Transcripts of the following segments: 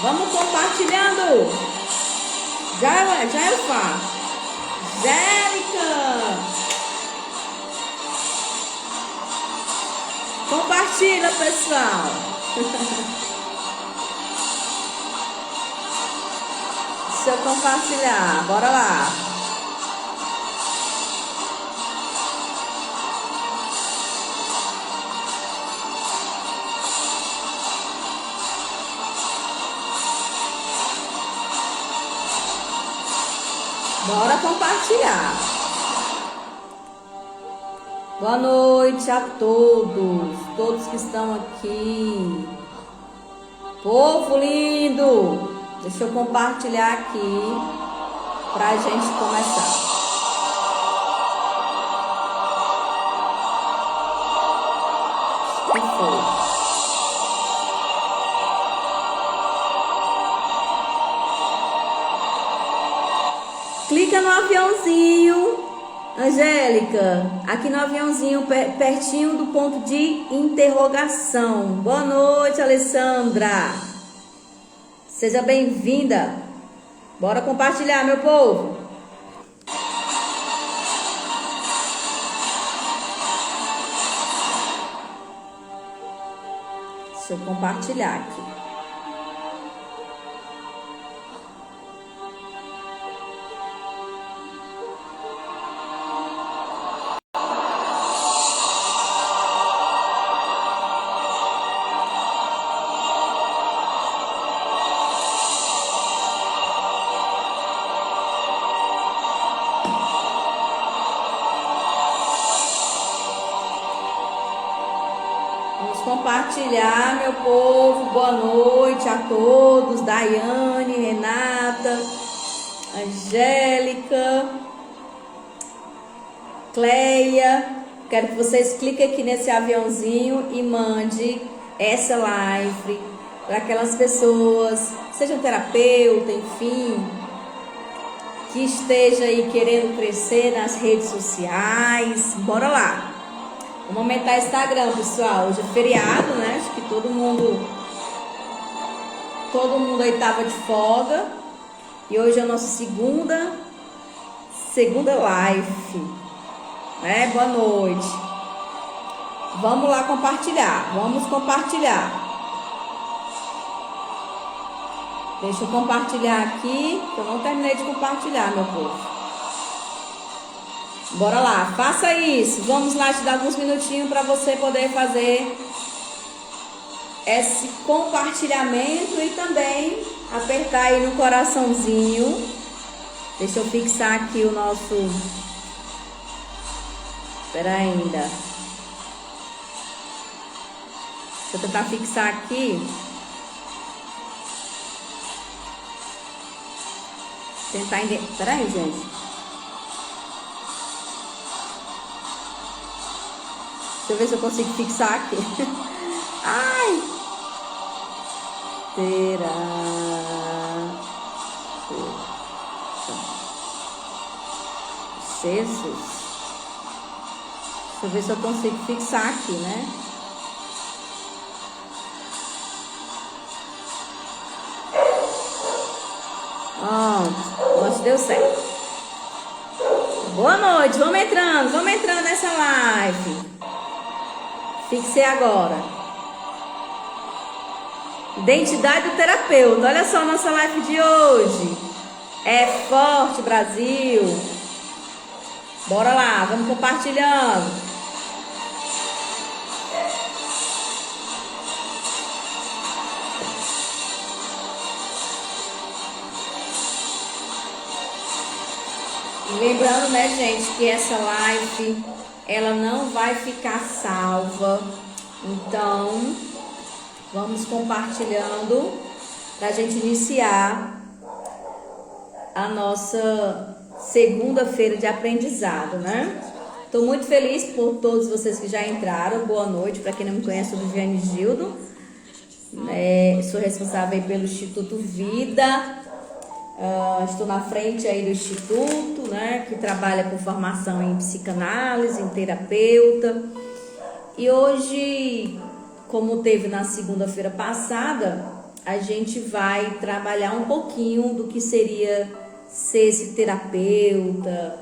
Vamos compartilhando. Já eu falo. Angélica. Compartilha, pessoal. Deixa eu compartilhar. Bora lá. Bora compartilhar. Boa noite a todos que estão aqui. Povo lindo, deixa eu compartilhar aqui pra gente começar. O que foi? Clica no aviãozinho, Angélica, aqui no aviãozinho, pertinho do ponto de interrogação. Boa noite, Alessandra. Seja bem-vinda. Bora compartilhar, meu povo. Deixa eu compartilhar aqui. Compartilhar, meu povo. Boa noite a todos. Daiane, Renata, Angélica, Cleia. Quero que vocês cliquem aqui nesse aviãozinho e mande essa live para aquelas pessoas, sejam terapeuta, enfim, que esteja aí querendo crescer nas redes sociais. Bora lá. Vamos aumentar o Instagram, pessoal. Hoje é feriado, né? Acho que todo mundo aí tava de folga. E hoje é a nossa segunda live, né? Boa noite. Vamos lá compartilhar. Vamos compartilhar. Deixa eu compartilhar aqui, que eu não terminei de compartilhar, meu povo. Bora lá, faça isso. Vamos lá te dar alguns minutinhos para você poder fazer esse compartilhamento e também apertar aí no coraçãozinho. Deixa eu fixar aqui o nosso... Espera ainda. Deixa eu tentar fixar aqui. Tentar... Espera aí, gente. Deixa eu ver se eu consigo fixar aqui. Ai! Jesus. Deixa eu ver se eu consigo fixar aqui, né? Pronto. Acho que deu certo. Boa noite. Vamos entrando nessa live. Fixei agora. Identidade do terapeuta. Olha só a nossa live de hoje. É forte, Brasil. Bora lá, vamos compartilhando. E lembrando, né, gente, que essa live... ela não vai ficar salva, então vamos compartilhando para a gente iniciar a nossa segunda-feira de aprendizado, né? Estou muito feliz por todos vocês que já entraram. Boa noite, para quem não me conhece, sou Viviane Gildo, sou responsável pelo Instituto Vida. Estou na frente aí do Instituto, né, que trabalha com formação em psicanálise, em terapeuta. E hoje, como teve na segunda-feira passada, a gente vai trabalhar um pouquinho do que seria ser esse terapeuta,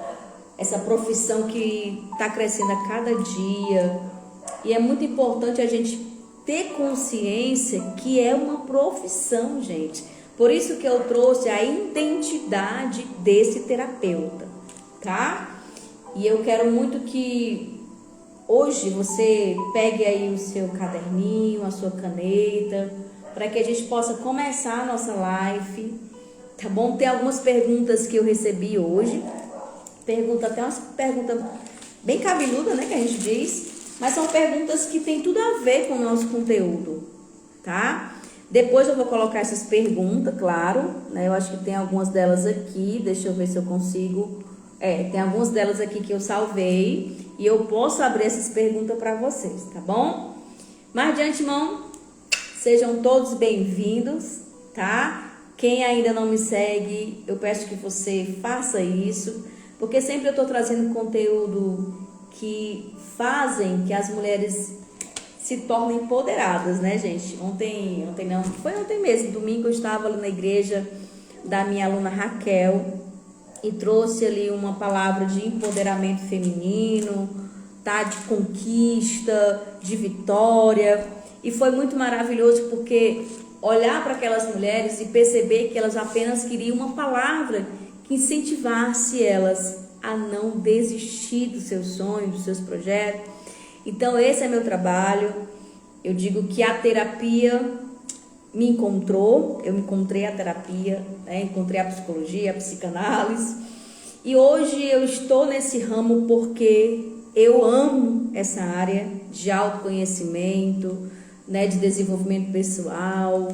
essa profissão que está crescendo a cada dia. E é muito importante a gente ter consciência que é uma profissão, gente. Por isso que eu trouxe a identidade desse terapeuta, tá? E eu quero muito que hoje você pegue aí o seu caderninho, a sua caneta, para que a gente possa começar a nossa live, tá bom? Tem algumas perguntas que eu recebi hoje, até umas perguntas bem cabeludas, né, que a gente diz, mas são perguntas que tem tudo a ver com o nosso conteúdo, tá? Depois eu vou colocar essas perguntas, claro, né? Eu acho que tem algumas delas aqui, deixa eu ver se eu consigo. Tem algumas delas aqui que eu salvei e eu posso abrir essas perguntas para vocês, tá bom? Mas de antemão, sejam todos bem-vindos, tá? Quem ainda não me segue, eu peço que você faça isso, porque sempre eu tô trazendo conteúdo que fazem que as mulheres se tornem empoderadas, né, gente? Ontem não, foi ontem mesmo, domingo eu estava ali na igreja da minha aluna Raquel e trouxe ali uma palavra de empoderamento feminino, tá? De conquista, de vitória, e foi muito maravilhoso porque olhar para aquelas mulheres e perceber que elas apenas queriam uma palavra que incentivasse elas a não desistir dos seus sonhos, dos seus projetos. Então esse é meu trabalho. Eu digo que a terapia me encontrou, eu encontrei a terapia, né? Encontrei a psicologia, a psicanálise, e hoje eu estou nesse ramo porque eu amo essa área de autoconhecimento, né? De desenvolvimento pessoal,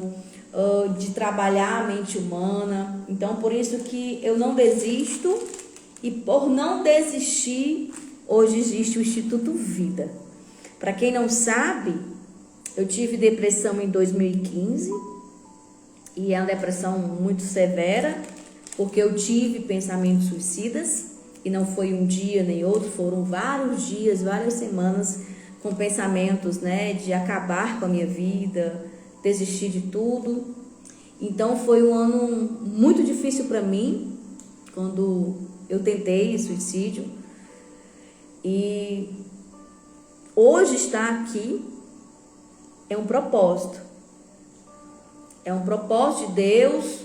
de trabalhar a mente humana. Então por isso que eu não desisto, e por não desistir, hoje existe o Instituto Vida. Para quem não sabe, eu tive depressão em 2015 e é uma depressão muito severa, porque eu tive pensamentos suicidas e não foi um dia nem outro, foram vários dias, várias semanas com pensamentos, né, de acabar com a minha vida, desistir de tudo. Então foi um ano muito difícil para mim quando eu tentei suicídio, e hoje estar aqui é um propósito. É um propósito de Deus,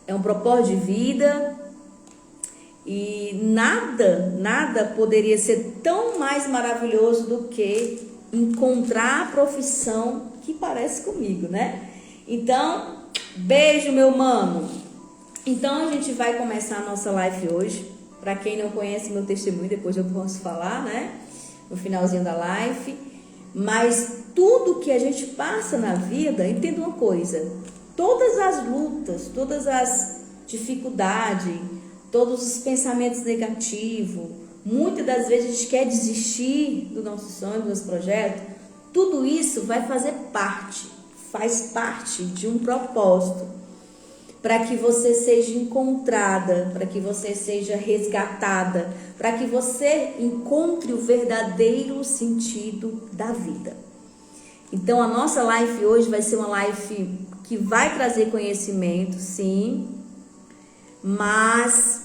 é um propósito de vida, e nada poderia ser tão mais maravilhoso do que encontrar a profissão que parece comigo, né? Então, beijo, meu mano. Então a gente vai começar a nossa live hoje. Para quem não conhece meu testemunho, depois eu posso falar, né? No finalzinho da live. Mas tudo que a gente passa na vida, entenda uma coisa: todas as lutas, todas as dificuldades, todos os pensamentos negativos, muitas das vezes a gente quer desistir do nosso sonho, do nosso projeto, tudo isso vai fazer parte, faz parte de um propósito, para que você seja encontrada, para que você seja resgatada, para que você encontre o verdadeiro sentido da vida. Então a nossa live hoje vai ser uma live que vai trazer conhecimento, sim, mas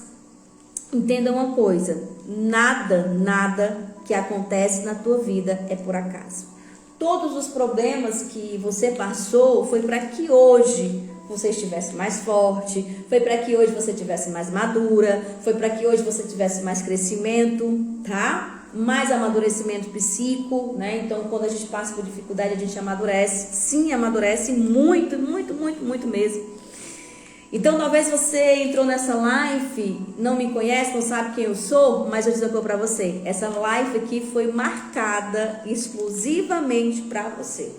entenda uma coisa: nada que acontece na tua vida é por acaso. Todos os problemas que você passou foi para que hoje você estivesse mais forte, foi para que hoje você estivesse mais madura, foi para que hoje você tivesse mais crescimento, tá? Mais amadurecimento psíquico, né? Então, quando a gente passa por dificuldade, a gente amadurece. Sim, amadurece muito mesmo. Então, talvez você entrou nessa live, não me conhece, não sabe quem eu sou, mas eu digo para você, essa live aqui foi marcada exclusivamente para você.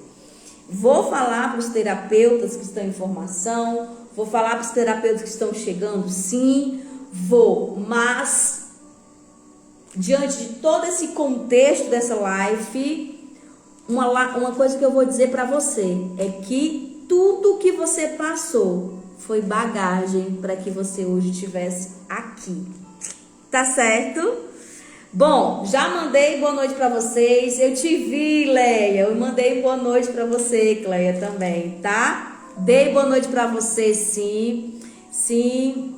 Vou falar para os terapeutas que estão em formação, vou falar para os terapeutas que estão chegando, sim, vou, mas diante de todo esse contexto dessa live, uma coisa que eu vou dizer para você é que tudo que você passou foi bagagem para que você hoje estivesse aqui, tá certo? Bom, já mandei boa noite para vocês. Eu te vi, Leia. Eu mandei boa noite para você, Cleia, também, tá? Dei boa noite para você, sim. Sim.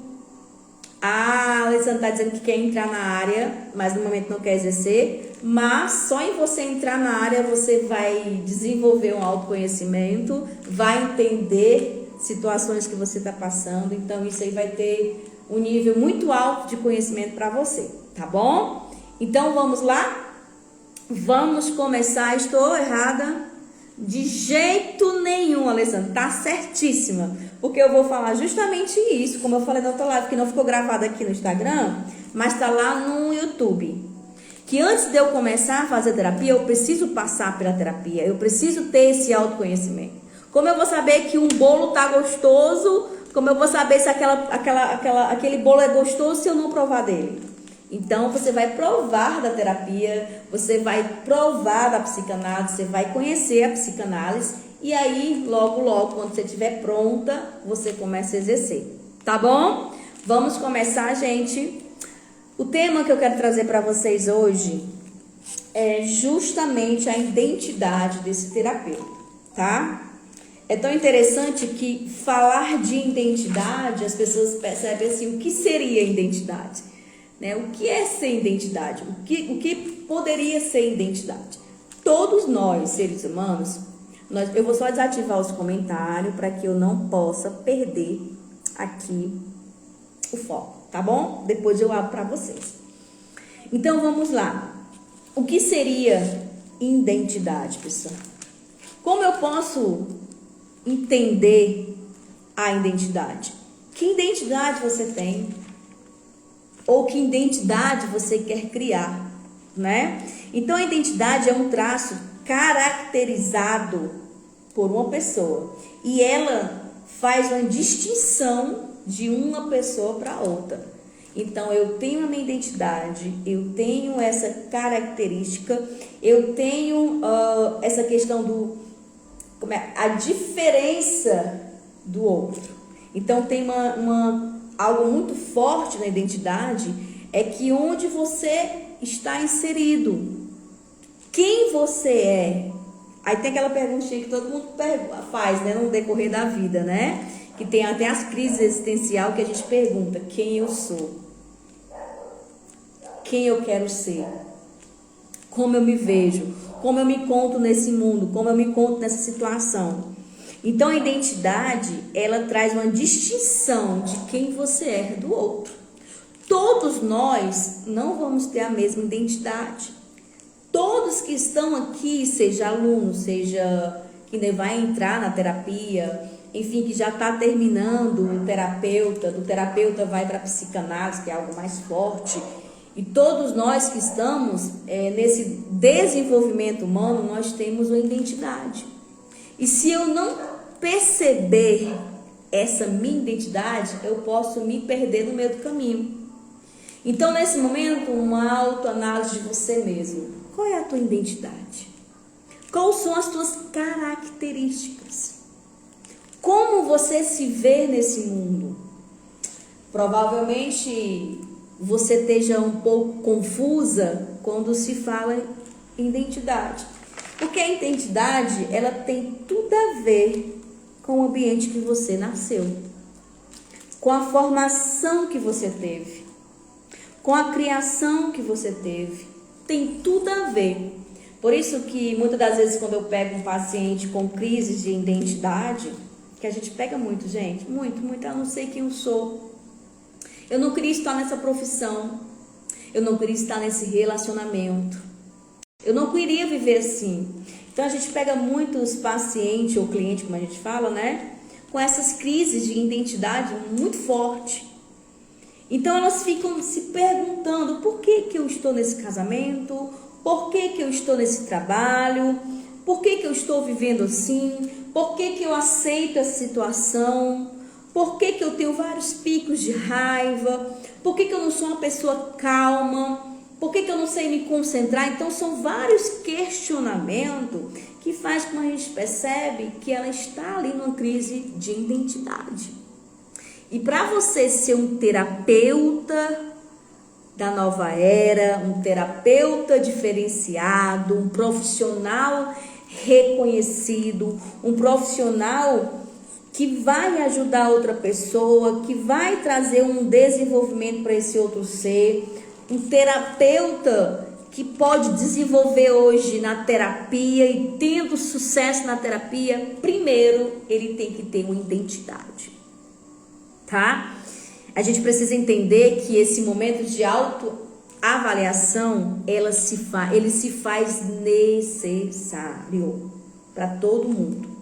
A Alessandra está dizendo que quer entrar na área, mas no momento não quer exercer. Mas só em você entrar na área você vai desenvolver um autoconhecimento, vai entender situações que você está passando. Então isso aí vai ter um nível muito alto de conhecimento para você, tá bom? Então vamos lá? Vamos começar. Estou errada? De jeito nenhum, Alessandra, tá certíssima, porque eu vou falar justamente isso, como eu falei na outra live, que não ficou gravada aqui no Instagram, mas tá lá no YouTube, que antes de eu começar a fazer terapia, eu preciso passar pela terapia, eu preciso ter esse autoconhecimento. Como eu vou saber que um bolo tá gostoso, como eu vou saber se aquele bolo é gostoso se eu não provar dele? Então, você vai provar da terapia, você vai provar da psicanálise, você vai conhecer a psicanálise e aí, logo, quando você estiver pronta, você começa a exercer. Tá bom? Vamos começar, gente. O tema que eu quero trazer para vocês hoje é justamente a identidade desse terapeuta, tá? É tão interessante que falar de identidade, as pessoas percebem assim, o que seria identidade? Né? O que é ser identidade? O que poderia ser identidade? Todos nós, seres humanos, eu vou só desativar os comentários para que eu não possa perder aqui o foco, tá bom? Depois eu abro para vocês. Então vamos lá. O que seria identidade, pessoal? Como eu posso entender a identidade? Que identidade você tem? Ou que identidade você quer criar, né? Então, a identidade é um traço caracterizado por uma pessoa e ela faz uma distinção de uma pessoa para outra. Então, eu tenho a minha identidade, eu tenho essa característica, eu tenho essa questão a diferença do outro. Então, tem algo muito forte na identidade é que onde você está inserido, quem você é. Aí tem aquela perguntinha que todo mundo faz, né, no decorrer da vida, né? Que tem até as crises existenciais que a gente pergunta: quem eu sou? Quem eu quero ser? Como eu me vejo? Como eu me conto nesse mundo? Como eu me conto nessa situação? Então, a identidade, ela traz uma distinção de quem você é do outro. Todos nós não vamos ter a mesma identidade. Todos que estão aqui, seja aluno, seja que vai entrar na terapia, enfim, que já está terminando o terapeuta, do terapeuta vai para a psicanálise, que é algo mais forte. E todos nós que estamos nesse desenvolvimento humano, nós temos uma identidade. E se eu não perceber essa minha identidade, eu posso me perder no meio do caminho. Então, nesse momento, uma autoanálise de você mesmo. Qual é a tua identidade? Quais são as tuas características? Como você se vê nesse mundo? Provavelmente você esteja um pouco confusa quando se fala em identidade. Porque a identidade, ela tem tudo a ver com o ambiente que você nasceu, com a formação que você teve, com a criação que você teve. Tem tudo a ver. Por isso que muitas das vezes quando eu pego um paciente com crise de identidade, que a gente pega muito, gente, muito, eu não sei quem eu sou. Eu não queria estar nessa profissão. Eu não queria estar nesse relacionamento. Eu não queria viver assim. Então a gente pega muitos pacientes ou clientes, como a gente fala, né? Com essas crises de identidade muito forte. Então elas ficam se perguntando: por que eu estou nesse casamento? Por que eu estou nesse trabalho? Por que eu estou vivendo assim? Por que eu aceito essa situação? Por que eu tenho vários picos de raiva? Por que eu não sou uma pessoa calma? Por que eu não sei me concentrar? Então são vários questionamentos que faz com que a gente percebe que ela está ali numa crise de identidade. E para você ser um terapeuta da nova era, um terapeuta diferenciado, um profissional reconhecido, um profissional que vai ajudar outra pessoa, que vai trazer um desenvolvimento para esse outro ser, um terapeuta que pode desenvolver hoje na terapia e tendo sucesso na terapia, primeiro ele tem que ter uma identidade, tá? A gente precisa entender que esse momento de autoavaliação, ele se faz necessário para todo mundo.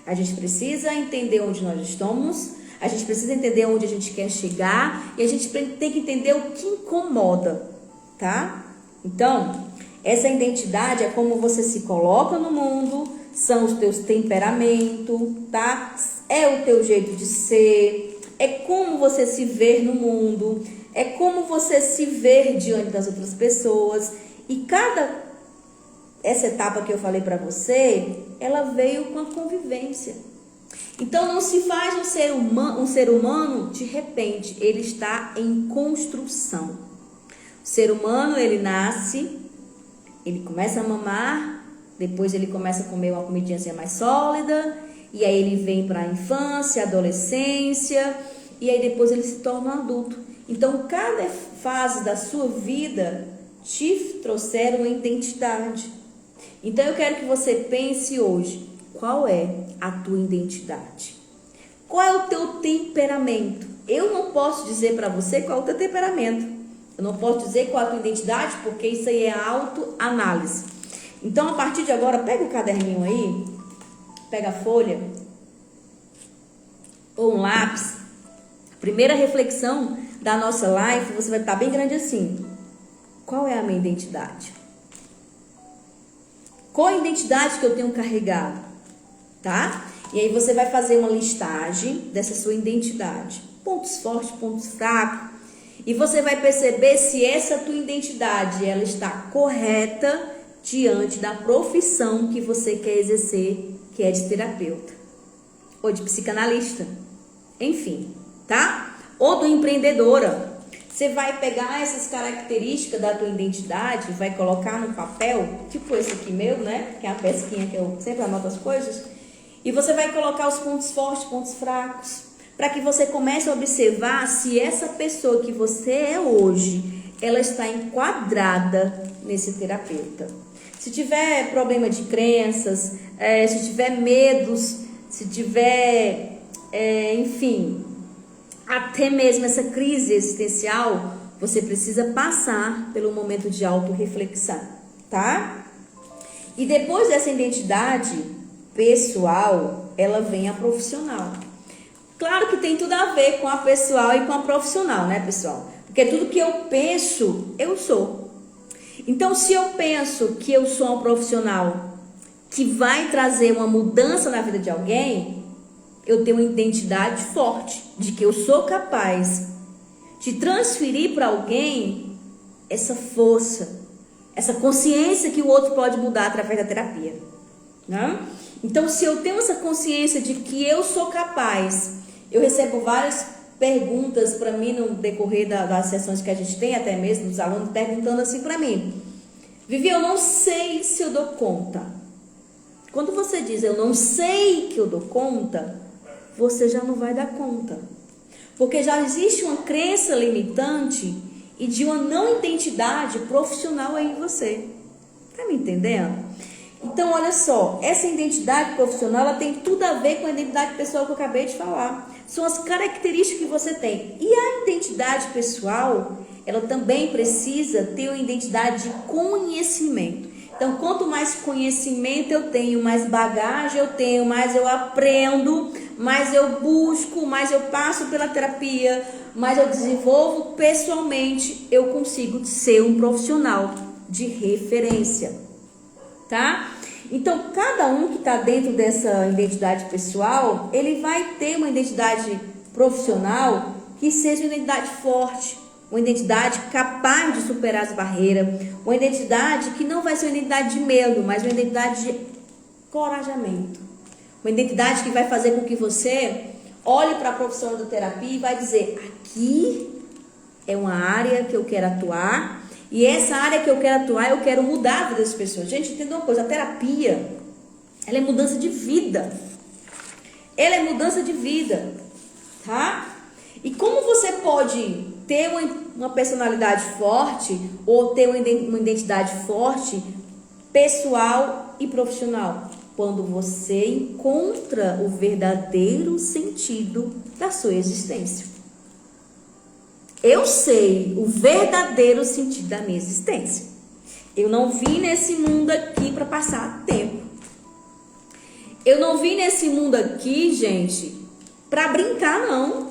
A gente precisa entender onde nós estamos, a gente precisa entender onde a gente quer chegar e a gente tem que entender o que incomoda, tá? Então, essa identidade é como você se coloca no mundo, são os teus temperamentos, tá? É o teu jeito de ser, é como você se vê no mundo, é como você se vê diante das outras pessoas. E essa etapa que eu falei para você, ela veio com a convivência. Então não se faz um ser humano de repente, ele está em construção. O ser humano, ele nasce, ele começa a mamar, depois ele começa a comer uma comidinha assim mais sólida, e aí ele vem para a infância, adolescência, e aí depois ele se torna um adulto. Então cada fase da sua vida te trouxeram uma identidade. Então eu quero que você pense hoje, qual é a tua identidade? Qual é o teu temperamento? Eu não posso dizer para você qual é o teu temperamento. Eu não posso dizer qual é a tua identidade, porque isso aí é autoanálise. Então a partir de agora, pega o caderninho aí, pega a folha ou um lápis. A primeira reflexão da nossa live, você vai estar bem grande assim. Qual é a minha identidade? Qual a identidade que eu tenho carregado, tá? E aí você vai fazer uma listagem dessa sua identidade. Pontos fortes, pontos fracos. E você vai perceber se essa tua identidade, ela está correta diante da profissão que você quer exercer, que é de terapeuta. Ou de psicanalista. Enfim, tá? Ou do empreendedora. Você vai pegar essas características da tua identidade, vai colocar no papel, tipo esse aqui meu, né? Que é a pesquinha que eu sempre anoto as coisas. E você vai colocar os pontos fortes, pontos fracos, para que você comece a observar se essa pessoa que você é hoje, ela está enquadrada nesse terapeuta. Se tiver problema de crenças, se tiver medos, se tiver, enfim, até mesmo essa crise existencial, você precisa passar pelo momento de autorreflexão, tá? E depois dessa identidade pessoal, ela vem a profissional. Claro que tem tudo a ver com a pessoal e com a profissional, né, pessoal? Porque tudo que eu penso, eu sou. Então, se eu penso que eu sou um profissional que vai trazer uma mudança na vida de alguém, eu tenho uma identidade forte de que eu sou capaz de transferir para alguém essa força, essa consciência que o outro pode mudar através da terapia, né? Então, se eu tenho essa consciência de que eu sou capaz, eu recebo várias perguntas para mim no decorrer das sessões que a gente tem, até mesmo os alunos perguntando assim para mim: Vivi, eu não sei se eu dou conta. Quando você diz eu não sei que eu dou conta, você já não vai dar conta. Porque já existe uma crença limitante e de uma não identidade profissional aí em você. Tá me entendendo? Então, olha só, essa identidade profissional, ela tem tudo a ver com a identidade pessoal que eu acabei de falar. São as características que você tem. E a identidade pessoal, ela também precisa ter uma identidade de conhecimento. Então, quanto mais conhecimento eu tenho, mais bagagem eu tenho, mais eu aprendo, mais eu busco, mais eu passo pela terapia, mais eu desenvolvo pessoalmente, eu consigo ser um profissional de referência, tá? Então, cada um que está dentro dessa identidade pessoal, ele vai ter uma identidade profissional que seja uma identidade forte, uma identidade capaz de superar as barreiras, uma identidade que não vai ser uma identidade de medo, mas uma identidade de encorajamento. Uma identidade que vai fazer com que você olhe para a profissão da terapia e vai dizer: aqui é uma área que eu quero atuar, e essa área que eu quero atuar, eu quero mudar a vida das pessoas. Gente, entenda uma coisa, a terapia, ela é mudança de vida. Ele é mudança de vida, tá? E como você pode ter uma personalidade forte ou ter uma identidade forte, pessoal e profissional? Quando você encontra o verdadeiro sentido da sua existência. Eu sei o verdadeiro sentido da minha existência. Eu não vim nesse mundo aqui para passar tempo. Eu não vim nesse mundo aqui, gente, para brincar, não.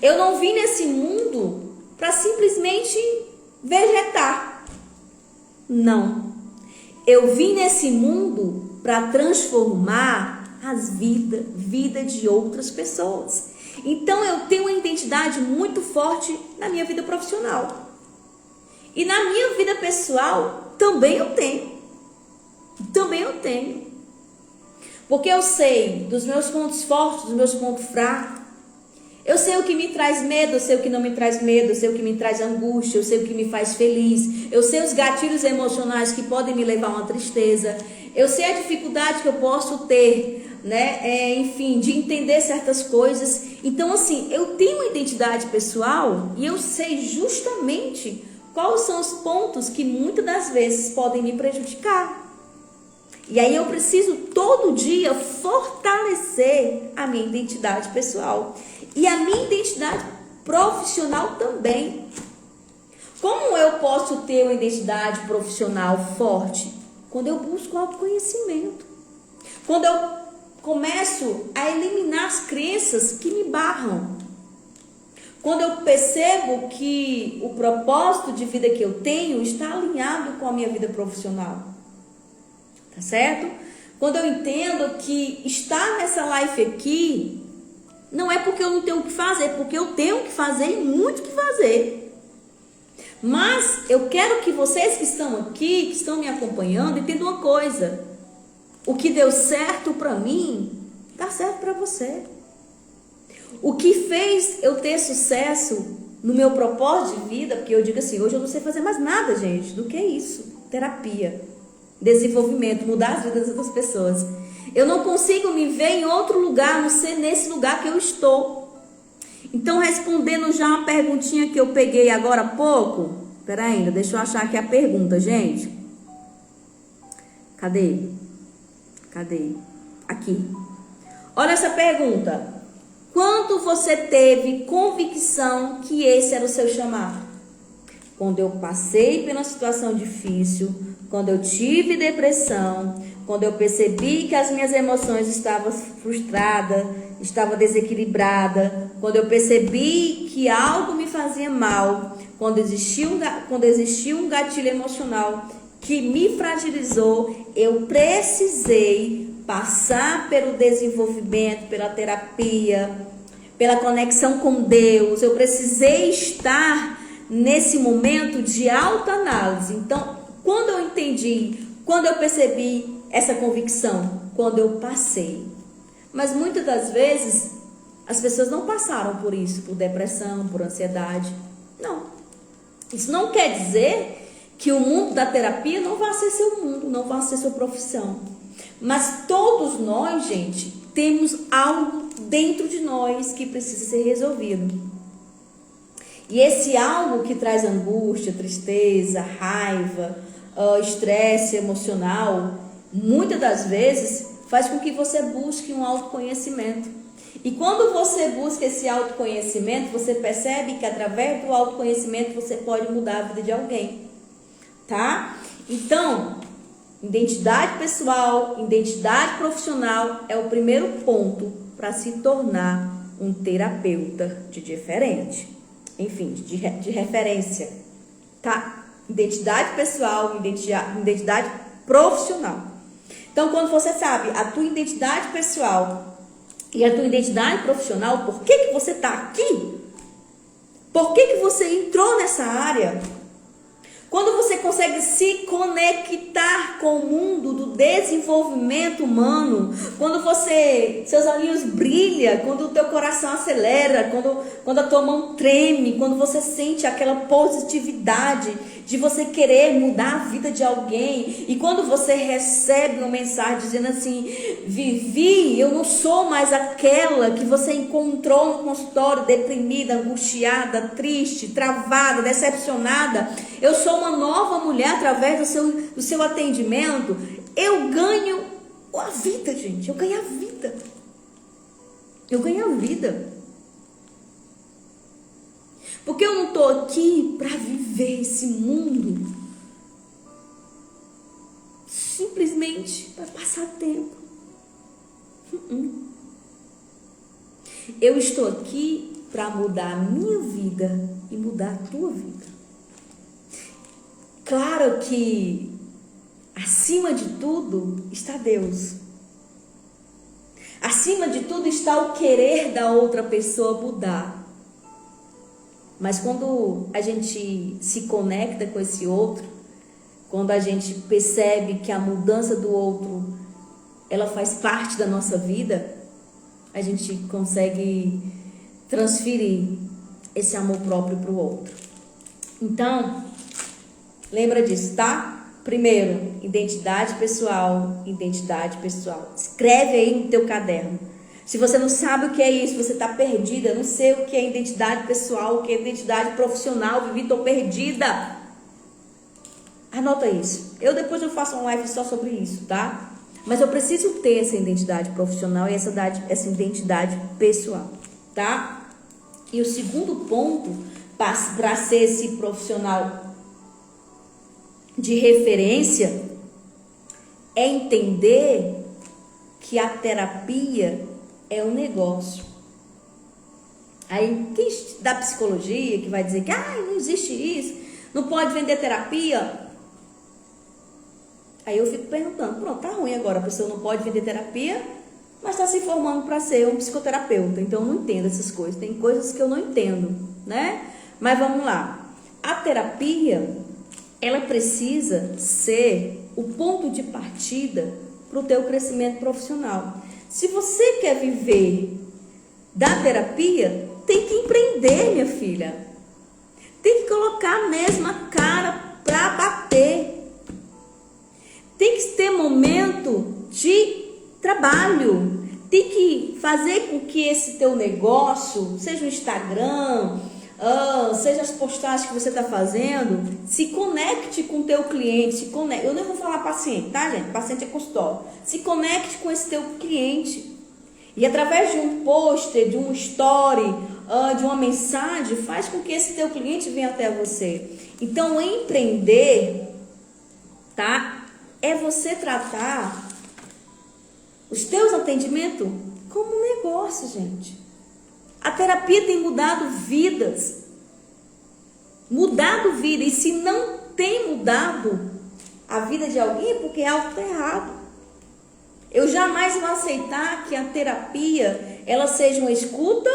Eu não vim nesse mundo para simplesmente vegetar. Não. Eu vim nesse mundo para transformar as vida de outras pessoas. Então eu tenho uma identidade muito forte na minha vida profissional. E na minha vida pessoal também eu tenho. Porque eu sei dos meus pontos fortes, dos meus pontos fracos. Eu sei o que me traz medo, eu sei o que não me traz medo, eu sei o que me traz angústia, eu sei o que me faz feliz. Eu sei os gatilhos emocionais que podem me levar a uma tristeza. Eu sei a dificuldade que eu posso ter, né? Enfim, de entender certas coisas. Então, assim, eu tenho uma identidade pessoal e eu sei justamente quais são os pontos que muitas das vezes podem me prejudicar. E aí eu preciso todo dia fortalecer a minha identidade pessoal. E a minha identidade profissional também. Como eu posso ter uma identidade profissional forte? Quando eu busco autoconhecimento. Quando eu começo a eliminar as crenças que me barram. Quando eu percebo que o propósito de vida que eu tenho está alinhado com a minha vida profissional. Tá certo? Quando eu entendo que estar nessa live aqui não é porque eu não tenho o que fazer, é porque eu tenho o que fazer e muito o que fazer. Mas eu quero que vocês que estão aqui, que estão me acompanhando, entendam uma coisa. O que deu certo para mim, dá certo para você. O que fez eu ter sucesso no meu propósito de vida, porque eu digo assim, hoje eu não sei fazer mais nada, gente, do que isso. Terapia, desenvolvimento, mudar as vidas das pessoas. Eu não consigo me ver em outro lugar, não ser nesse lugar que eu estou. Então, respondendo já uma perguntinha que eu peguei agora há pouco. Espera ainda, deixa eu achar aqui a pergunta, gente. Cadê? Aqui. Olha essa pergunta. Quando você teve convicção que esse era o seu chamado? Quando eu passei pela situação difícil, quando eu tive depressão, quando eu percebi que as minhas emoções estavam frustradas, estava desequilibrada, quando eu percebi que algo me fazia mal, quando existia um gatilho emocional que me fragilizou, eu precisei passar pelo desenvolvimento, pela terapia, pela conexão com Deus. Eu precisei estar nesse momento de autoanálise. Então, quando eu entendi, quando eu percebi essa convicção, quando eu passei. Mas muitas das vezes as pessoas não passaram por isso, por depressão, por ansiedade. Não. Isso não quer dizer que o mundo da terapia não vai ser seu mundo, não vai ser sua profissão. Mas todos nós, gente, temos algo dentro de nós que precisa ser resolvido. E esse algo que traz angústia, tristeza, raiva, estresse emocional, muitas das vezes faz com que você busque um autoconhecimento. E quando você busca esse autoconhecimento, você percebe que através do autoconhecimento você pode mudar a vida de alguém, tá? Então, identidade pessoal, identidade profissional é o primeiro ponto para se tornar um terapeuta de diferente. Enfim, de referência, tá? Identidade pessoal, identidade profissional. Então, quando você sabe a tua identidade pessoal e a tua identidade profissional, por que você está aqui? Por que você entrou nessa área? Quando você consegue se conectar com o mundo do desenvolvimento humano, quando seus olhinhos brilham, quando o teu coração acelera, quando a tua mão treme, quando você sente aquela positividade de você querer mudar a vida de alguém. E quando você recebe uma mensagem dizendo assim: Vivi, eu não sou mais aquela que você encontrou no consultório, deprimida, angustiada, triste, travada, decepcionada. Eu sou uma nova mulher através do seu atendimento. Eu ganho a vida, gente. Eu ganho a vida. Eu ganho a vida. Porque eu não estou aqui para viver esse mundo simplesmente para passar tempo. Eu estou aqui para mudar a minha vida e mudar a tua vida. Claro que acima de tudo está Deus. Acima de tudo está o querer da outra pessoa mudar. Mas quando a gente se conecta com esse outro, quando a gente percebe que a mudança do outro, ela faz parte da nossa vida, a gente consegue transferir esse amor próprio para o outro. Então, lembra disso, tá? Primeiro, identidade pessoal, identidade pessoal. Escreve aí no teu caderno. Se você não sabe o que é isso, você está perdida. Não sei o que é identidade pessoal, o que é identidade profissional. Vivi, estou perdida. Anota isso. Depois eu faço uma live só sobre isso, tá? Mas eu preciso ter essa identidade profissional e essa identidade pessoal, tá? E o segundo ponto, para ser esse profissional de referência, é entender que a terapia é um negócio. Aí quem da psicologia que vai dizer que não existe isso, não pode vender terapia. Aí eu fico perguntando, pronto, tá ruim agora, a pessoa não pode vender terapia, mas está se formando para ser um psicoterapeuta. Então eu não entendo essas coisas, tem coisas que eu não entendo, né? Mas vamos lá, a terapia, ela precisa ser o ponto de partida para o teu crescimento profissional. Se você quer viver da terapia, tem que empreender, minha filha. Tem que colocar mesmo a cara para bater. Tem que ter momento de trabalho. Tem que fazer com que esse teu negócio, seja o Instagram, seja as postagens que você está fazendo, se conecte com o teu cliente, eu não vou falar paciente, tá, gente? Paciente é consultório. Se conecte com esse teu cliente. E através de um pôster, de um story, de uma mensagem, faz com que esse teu cliente venha até você. Então, empreender, tá? É você tratar os teus atendimentos como um negócio, gente. A terapia tem mudado vidas. Mudado vida. E se não tem mudado a vida de alguém, é porque algo está errado. Eu jamais vou aceitar que a terapia, ela seja uma escuta.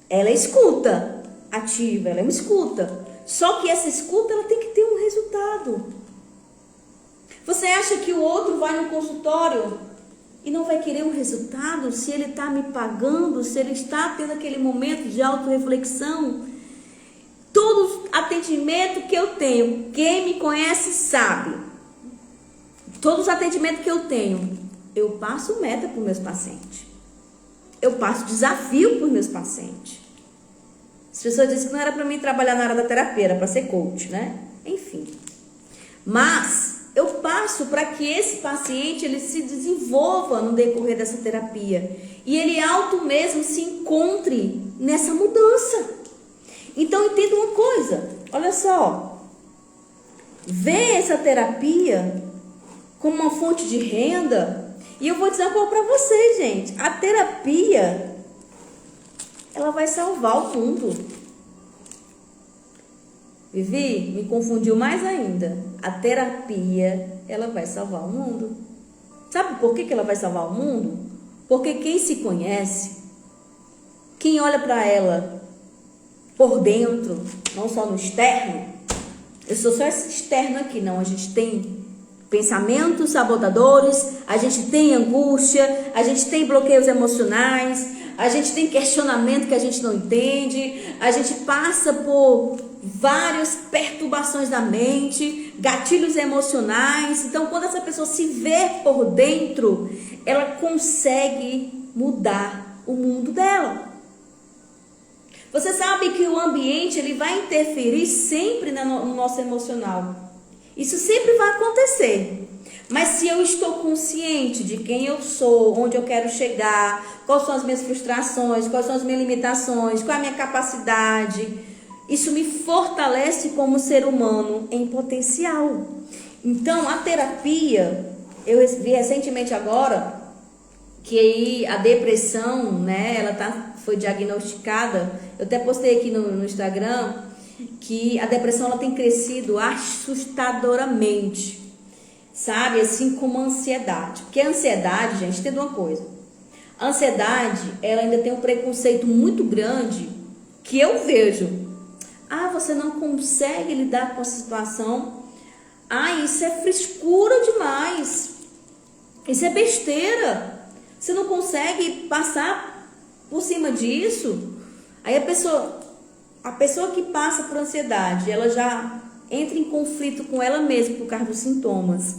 Ela é escuta ativa, ela é uma escuta. Só que essa escuta, ela tem que ter um resultado. Você acha que o outro vai no consultório e não vai querer um resultado se ele está me pagando, se ele está tendo aquele momento de autorreflexão? Todo atendimento que eu tenho, quem me conhece sabe, todos os atendimentos que eu tenho, eu passo meta para os meus pacientes. Eu passo desafio para os meus pacientes. As pessoas dizem que não era para mim trabalhar na área da terapia, era para ser coach, né? Enfim. Mas eu passo para que esse paciente ele se desenvolva no decorrer dessa terapia. E ele auto mesmo se encontre nessa mudança. Então entenda uma coisa, olha só. Vê essa terapia como uma fonte de renda. E eu vou dizer uma coisa para vocês, gente. A terapia, ela vai salvar o mundo. Vivi, me confundiu mais ainda. A terapia, ela vai salvar o mundo. Sabe por que ela vai salvar o mundo? Porque quem se conhece, quem olha para ela por dentro, não só no externo, eu sou só esse externo aqui, não, a gente tem pensamentos sabotadores, a gente tem angústia, a gente tem bloqueios emocionais, a gente tem questionamento que a gente não entende, a gente passa por várias perturbações da mente, gatilhos emocionais. Então, quando essa pessoa se vê por dentro, ela consegue mudar o mundo dela. Você sabe que o ambiente ele vai interferir sempre no nosso emocional. Isso sempre vai acontecer. Mas se eu estou consciente de quem eu sou, onde eu quero chegar, quais são as minhas frustrações, quais são as minhas limitações, qual é a minha capacidade, isso me fortalece como ser humano em potencial. Então, a terapia, eu vi recentemente agora que aí a depressão, né, foi diagnosticada. Eu até postei aqui no Instagram que a depressão ela tem crescido assustadoramente, sabe? Assim como a ansiedade. Porque a ansiedade, gente, entenda uma coisa. A ansiedade, ela ainda tem um preconceito muito grande que eu vejo. Ah, você não consegue lidar com a situação. Ah, isso é frescura demais. Isso é besteira. Você não consegue passar por cima disso. Aí a pessoa que passa por ansiedade, ela já entra em conflito com ela mesma por causa dos sintomas,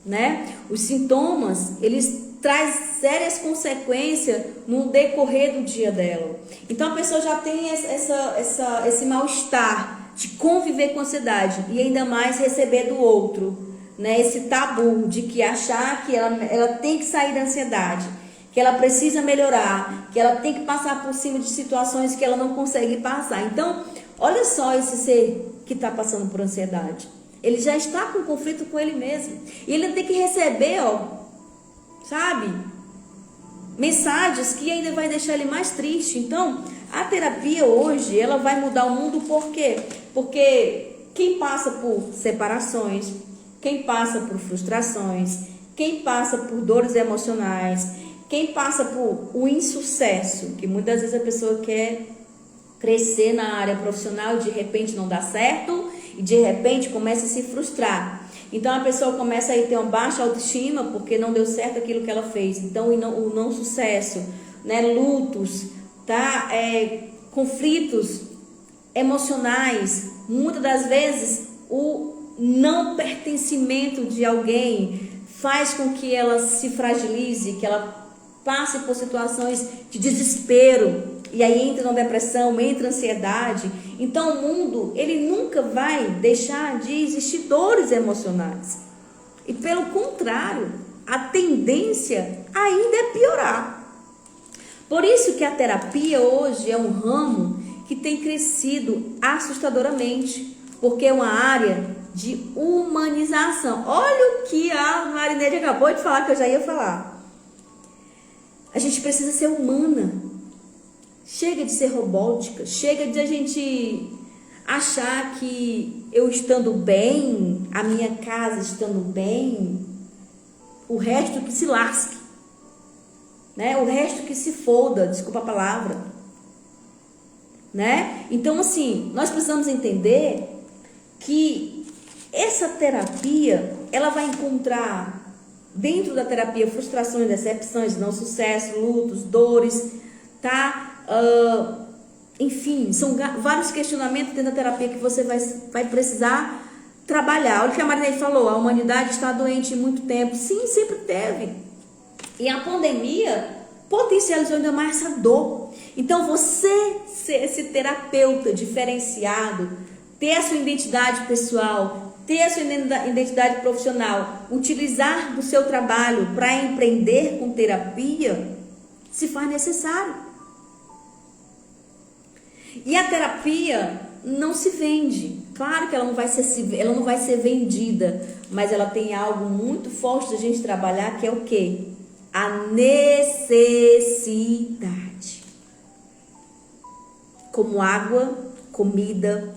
né? Os sintomas, eles trazem sérias consequências no decorrer do dia dela. Então a pessoa já tem esse mal-estar de conviver com a ansiedade e ainda mais receber do outro, né? Esse tabu de que achar que ela tem que sair da ansiedade, que ela precisa melhorar, que ela tem que passar por cima de situações que ela não consegue passar. Então, olha só esse ser que está passando por ansiedade. Ele já está com conflito com ele mesmo. E ele tem que receber, sabe? Mensagens que ainda vai deixar ele mais triste. Então, a terapia hoje, ela vai mudar o mundo por quê? Porque quem passa por separações, quem passa por frustrações, quem passa por dores emocionais, quem passa por o insucesso, que muitas vezes a pessoa quer crescer na área profissional e de repente não dá certo e de repente começa a se frustrar. Então a pessoa começa a ter uma baixa autoestima porque não deu certo aquilo que ela fez. Então o não sucesso, né, lutos, tá? Conflitos emocionais, muitas das vezes o não pertencimento de alguém faz com que ela se fragilize, que ela passe por situações de desespero, e aí entra na depressão, entra ansiedade. Então o mundo, ele nunca vai deixar de existir dores emocionais. E pelo contrário, a tendência ainda é piorar. Por isso que a terapia hoje é um ramo que tem crescido assustadoramente, porque é uma área de humanização. Olha o que a Marineide acabou de falar, que eu já ia falar. A gente precisa ser humana. Chega de ser robótica. Chega de a gente achar que eu estando bem, a minha casa estando bem, o resto que se lasque, né? O resto que se foda, desculpa a palavra, né? Então, assim, nós precisamos entender que essa terapia, ela vai encontrar dentro da terapia frustrações, decepções, não sucesso, lutos, dores, tá? Enfim, são vários questionamentos dentro da terapia que você vai precisar trabalhar. Olha o que a Marinete falou, a humanidade está doente há muito tempo. Sim, sempre teve. E a pandemia potencializou ainda mais essa dor. Então, você ser esse terapeuta diferenciado, ter a sua identidade pessoal, ter a sua identidade profissional, utilizar do seu trabalho para empreender com terapia, se faz necessário. E a terapia não se vende. Claro que ela não vai ser vendida, mas ela tem algo muito forte da gente trabalhar, que é o quê? A necessidade. Como água, comida,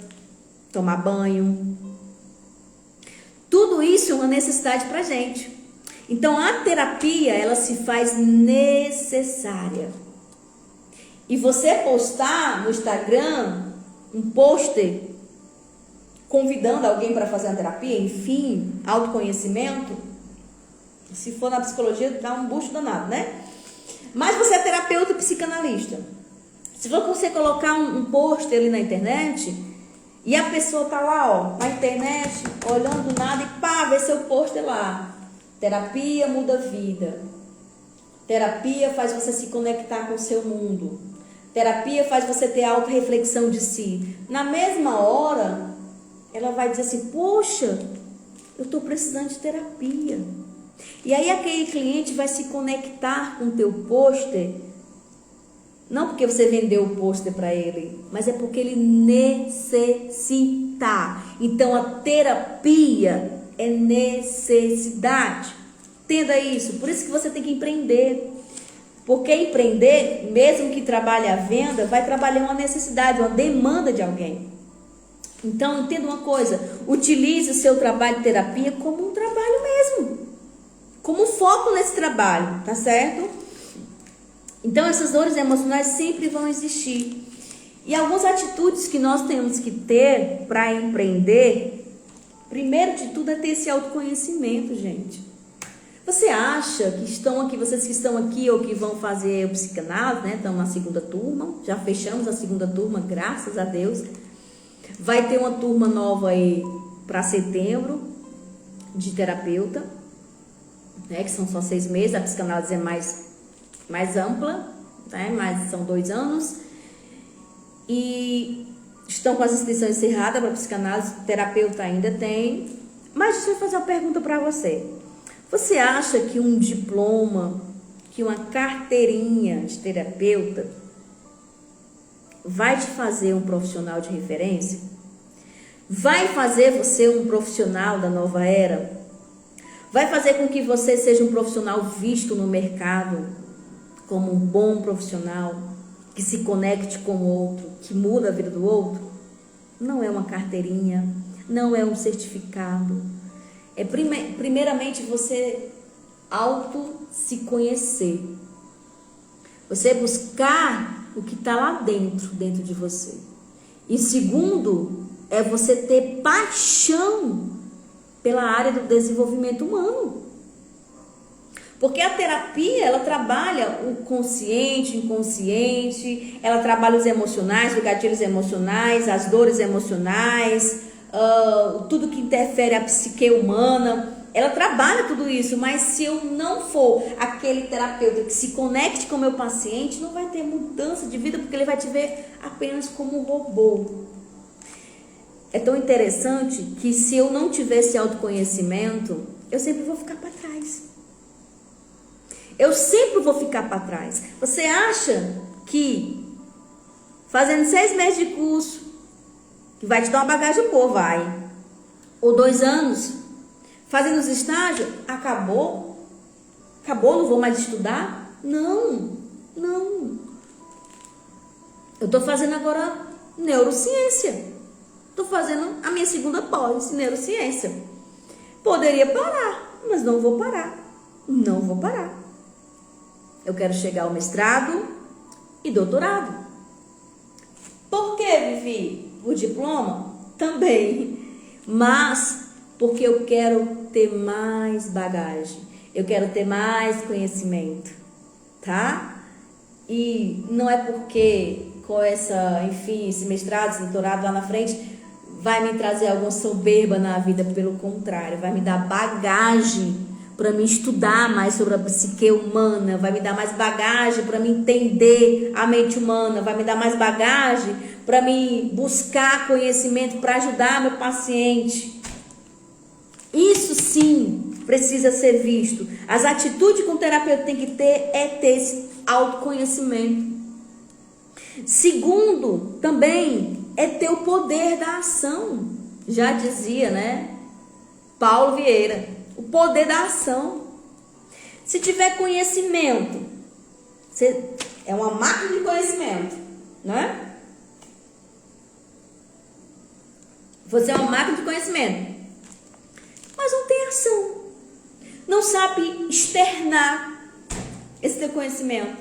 tomar banho. Tudo isso é uma necessidade pra gente. Então a terapia, ela se faz necessária. E você postar no Instagram um pôster convidando alguém para fazer uma terapia, enfim, autoconhecimento, se for na psicologia, dá um bucho danado, né? Mas você é terapeuta e psicanalista. Se você colocar um pôster ali na internet e a pessoa tá lá, ó, na internet, olhando nada e pá, vê seu pôster lá. Terapia muda a vida. Terapia faz você se conectar com o seu mundo. Terapia faz você ter auto-reflexão de si. Na mesma hora, ela vai dizer assim, poxa, eu estou precisando de terapia. E aí aquele cliente vai se conectar com o teu pôster, não porque você vendeu o pôster para ele, mas é porque ele necessita. Então a terapia é necessidade. Entenda isso. Por isso que você tem que empreender. Porque empreender, mesmo que trabalhe a venda, vai trabalhar uma necessidade, uma demanda de alguém. Então, entenda uma coisa, utilize o seu trabalho de terapia como um trabalho mesmo, como um foco nesse trabalho, tá certo? Então, essas dores emocionais sempre vão existir. E algumas atitudes que nós temos que ter para empreender, primeiro de tudo é ter esse autoconhecimento, gente. Você acha que estão aqui, vocês que estão aqui ou que vão fazer o psicanálise, né? Estão na segunda turma, já fechamos a segunda turma, graças a Deus. Vai ter uma turma nova aí para setembro de terapeuta, né? Que são só 6 meses, a psicanálise é mais ampla, né? Mas são 2 anos. E estão com as inscrições encerradas para psicanálise, terapeuta ainda tem. Mas deixa eu fazer uma pergunta para você. Você acha que um diploma, que uma carteirinha de terapeuta vai te fazer um profissional de referência? Vai fazer você um profissional da nova era? Vai fazer com que você seja um profissional visto no mercado como um bom profissional, que se conecte com o outro, que muda a vida do outro? Não é uma carteirinha, não é um certificado. É primeiramente você se conhecer. Você buscar o que está lá dentro de você. E segundo, é você ter paixão pela área do desenvolvimento humano. Porque a terapia, ela trabalha o consciente, inconsciente, ela trabalha os emocionais, os gatilhos emocionais, as dores emocionais, tudo que interfere a psique humana, ela trabalha tudo isso. Mas se eu não for aquele terapeuta que se conecte com o meu paciente, não vai ter mudança de vida, porque ele vai te ver apenas como um robô. É tão interessante que se eu não tiver esse autoconhecimento, eu sempre vou ficar para trás. Eu sempre vou ficar para trás. Você acha que fazendo 6 meses de curso, que vai te dar uma bagagem boa, vai. Ou 2 anos, fazendo os estágios, acabou? Acabou, não vou mais estudar? Não. Eu estou fazendo agora neurociência. Estou fazendo a minha segunda pós, neurociência. Poderia parar, mas não vou parar. Não vou parar. Eu quero chegar ao mestrado e doutorado. Por que, Vivi? O diploma? Também. Mas porque eu quero ter mais bagagem. Eu quero ter mais conhecimento. Tá? E não é porque com esse mestrado, esse doutorado lá na frente, vai me trazer alguma soberba na vida. Pelo contrário, vai me dar bagagem para me estudar mais sobre a psique humana, vai me dar mais bagagem para me entender a mente humana, vai me dar mais bagagem para me buscar conhecimento para ajudar meu paciente. Isso sim precisa ser visto. As atitudes que um terapeuta tem que ter é ter esse autoconhecimento. Segundo, também é ter o poder da ação. Já dizia, né? Paulo Vieira. O poder da ação. Se tiver conhecimento, você é uma máquina de conhecimento, não é? Você é uma máquina de conhecimento, mas não tem ação. Não sabe externar esse teu conhecimento.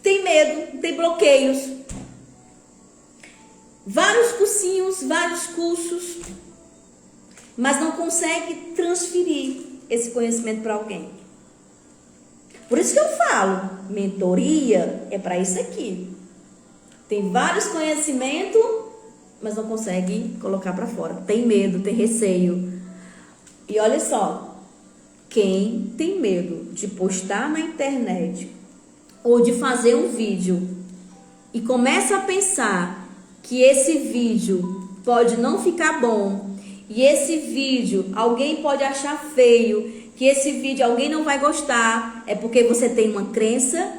Tem medo, tem bloqueios. Vários cursinhos, vários cursos, mas não consegue transferir esse conhecimento para alguém. Por isso que eu falo, mentoria é para isso aqui. Tem vários conhecimentos, mas não consegue colocar para fora. Tem medo, tem receio. E olha só, quem tem medo de postar na internet ou de fazer um vídeo e começa a pensar que esse vídeo pode não ficar bom, e esse vídeo alguém pode achar feio, que esse vídeo alguém não vai gostar, é porque você tem uma crença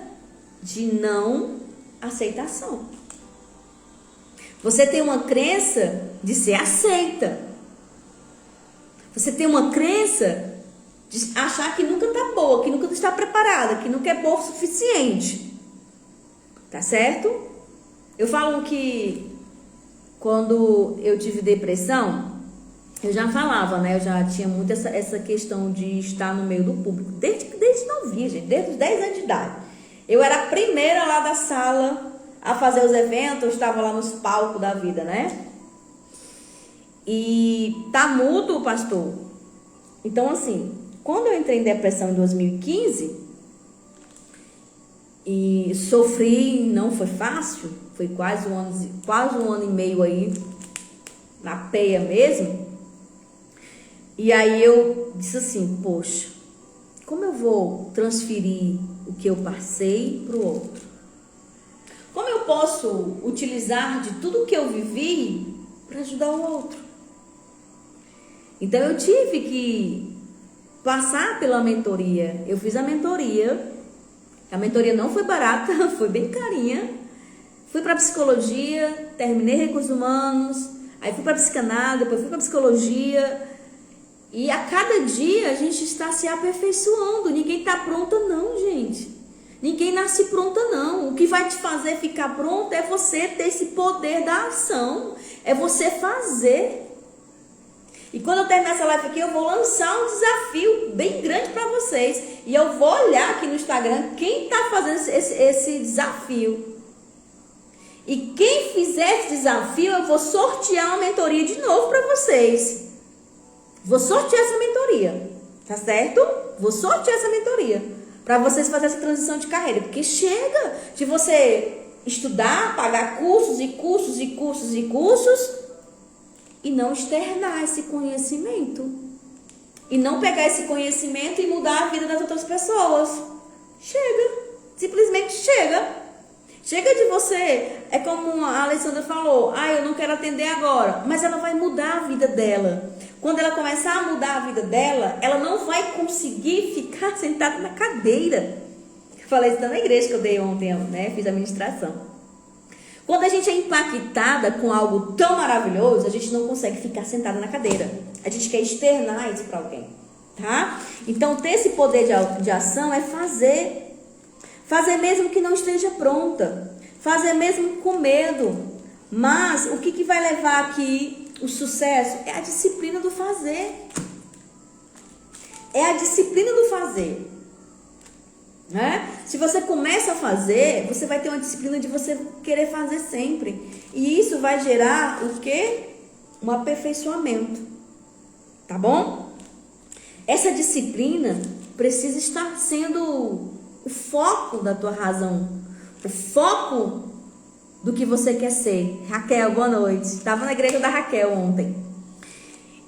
de não aceitação. Você tem uma crença de ser aceita. Você tem uma crença de achar que nunca está boa, que nunca está preparada, que nunca é boa o suficiente. Tá certo? Eu falo que quando eu tive depressão, eu já falava, né? Eu já tinha muito essa questão de estar no meio do público. Desde novinha, gente. Desde os 10 anos de idade. Eu era a primeira lá da sala a fazer os eventos. Eu estava lá nos palcos da vida, né? E tá mudo, pastor. Então, assim, quando eu entrei em depressão em 2015... e sofri, não foi fácil. Foi quase um ano e meio aí, na peia mesmo. E aí eu disse assim, poxa, como eu vou transferir o que eu passei para o outro? Como eu posso utilizar de tudo que eu vivi para ajudar o outro? Então eu tive que passar pela mentoria. Eu fiz a mentoria. A mentoria não foi barata, foi bem carinha. Fui para psicologia, terminei recursos humanos, aí fui para psicanálise, depois fui para psicologia. E a cada dia a gente está se aperfeiçoando. Ninguém está pronta não, gente. Ninguém nasce pronta não. O que vai te fazer ficar pronta é você ter esse poder da ação. É você fazer. E quando eu terminar essa live aqui, eu vou lançar um desafio bem grande para vocês. E eu vou olhar aqui no Instagram quem está fazendo esse desafio. E quem fizer esse desafio, eu vou sortear uma mentoria de novo para vocês. Vou sortear essa mentoria, tá certo? Vou sortear essa mentoria para vocês fazerem essa transição de carreira. Porque chega de você estudar, pagar cursos e cursos e cursos e cursos e não externar esse conhecimento. E não pegar esse conhecimento e mudar a vida das outras pessoas. Chega, simplesmente chega. Chega de você, é como a Alessandra falou, eu não quero atender agora, mas ela vai mudar a vida dela. Quando ela começar a mudar a vida dela, ela não vai conseguir ficar sentada na cadeira. Eu falei isso na igreja que eu dei ontem, né? Fiz a ministração. Quando a gente é impactada com algo tão maravilhoso, a gente não consegue ficar sentada na cadeira. A gente quer externar isso para alguém, tá? Então, ter esse poder de ação é fazer. Fazer mesmo que não esteja pronta. Fazer mesmo com medo. Mas o que vai levar aqui o sucesso? É a disciplina do fazer. É a disciplina do fazer. Né? Se você começa a fazer, você vai ter uma disciplina de você querer fazer sempre. E isso vai gerar o quê? Um aperfeiçoamento. Tá bom? Essa disciplina precisa estar sendo o foco da tua razão, o foco do que você quer ser. Raquel, boa noite. Estava na igreja da Raquel ontem.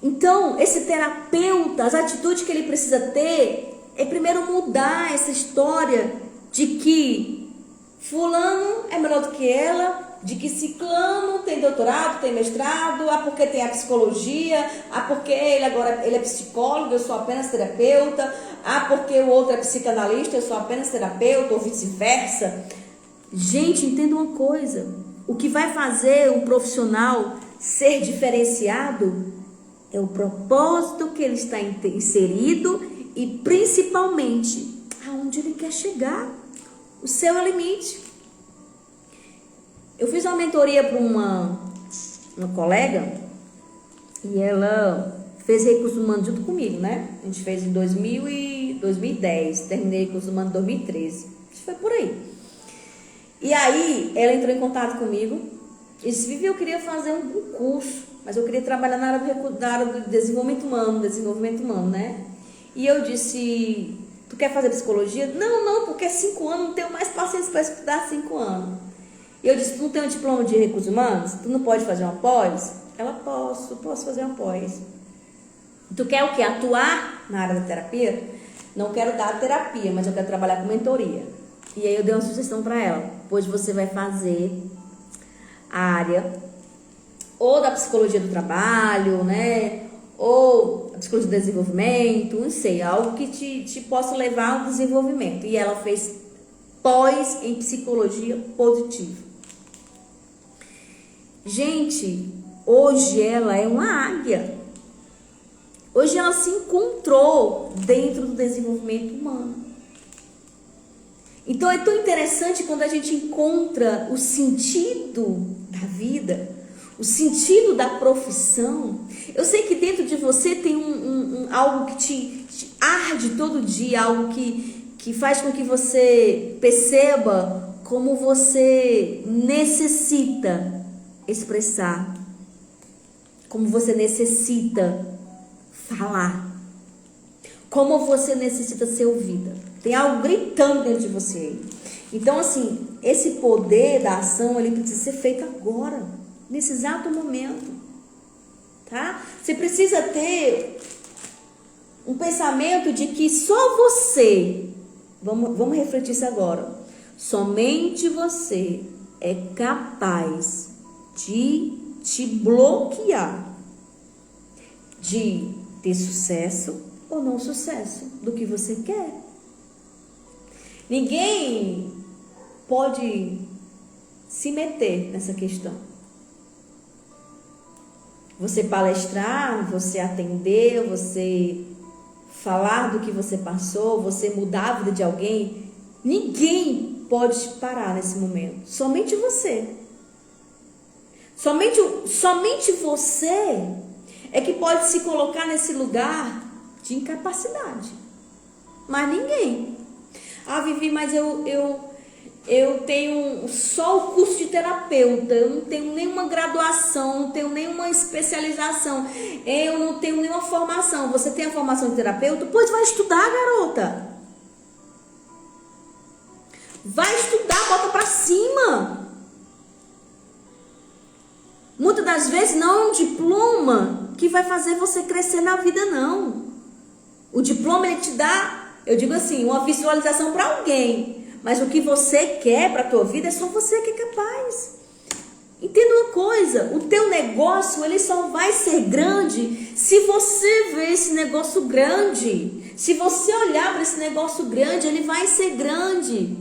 Então, esse terapeuta, as atitudes que ele precisa ter é primeiro mudar essa história de que fulano é melhor do que ela, de que ciclano tem doutorado, tem mestrado, porque tem a psicologia, porque ele é psicólogo, eu sou apenas terapeuta, porque o outro é psicanalista, eu sou apenas terapeuta, ou vice-versa. Gente, entenda uma coisa, o que vai fazer um profissional ser diferenciado é o propósito que ele está inserido e principalmente aonde ele quer chegar. O seu é o limite. Eu fiz uma mentoria para uma colega e ela fez recursos humanos junto comigo, né? A gente fez em 2010, terminei recursos humanos em 2013. Isso foi por aí. E aí ela entrou em contato comigo e disse: Vivi, eu queria fazer um curso, mas eu queria trabalhar na área do desenvolvimento humano, né? E eu disse: Tu quer fazer psicologia? Não, porque é 5 anos, não tenho mais paciência para estudar 5 anos. E eu disse, tu não tem um diploma de recursos humanos? Tu não pode fazer uma pós? Ela, posso fazer uma pós. Tu quer o quê? Atuar na área da terapia? Não quero dar terapia, mas eu quero trabalhar com mentoria. E aí eu dei uma sugestão para ela. Pois você vai fazer a área ou da psicologia do trabalho, né? Ou a psicologia do desenvolvimento, não sei, algo que te possa levar ao desenvolvimento. E ela fez pós em psicologia positiva. Gente, hoje ela é uma águia. Hoje ela se encontrou dentro do desenvolvimento humano. Então é tão interessante quando a gente encontra o sentido da vida, o sentido da profissão. Eu sei que dentro de você tem algo que te arde todo dia, algo que faz com que você perceba como você necessita expressar, como você necessita falar, como você necessita ser ouvida. Tem algo gritando dentro de você. Então, assim, esse poder da ação, ele precisa ser feito agora, nesse exato momento, tá? Você precisa ter um pensamento de que só você, vamos refletir isso agora, somente você é capaz de te bloquear, de ter sucesso ou não sucesso do que você quer. Ninguém pode se meter nessa questão. Você palestrar, você atender, você falar do que você passou, você mudar a vida de alguém, ninguém pode te parar nesse momento. Somente você. Somente você é que pode se colocar nesse lugar de incapacidade. Mas ninguém. Ah, Vivi, mas eu tenho só o curso de terapeuta, eu não tenho nenhuma graduação, não tenho nenhuma especialização, eu não tenho nenhuma formação. Você tem a formação de terapeuta? Pois vai estudar, garota. Vai estudar, bota pra cima. Muitas das vezes não é um diploma que vai fazer você crescer na vida, não. O diploma ele te dá, eu digo assim, uma visualização para alguém. Mas o que você quer para a tua vida é só você que é capaz. Entenda uma coisa, o teu negócio ele só vai ser grande se você ver esse negócio grande. Se você olhar para esse negócio grande, ele vai ser grande.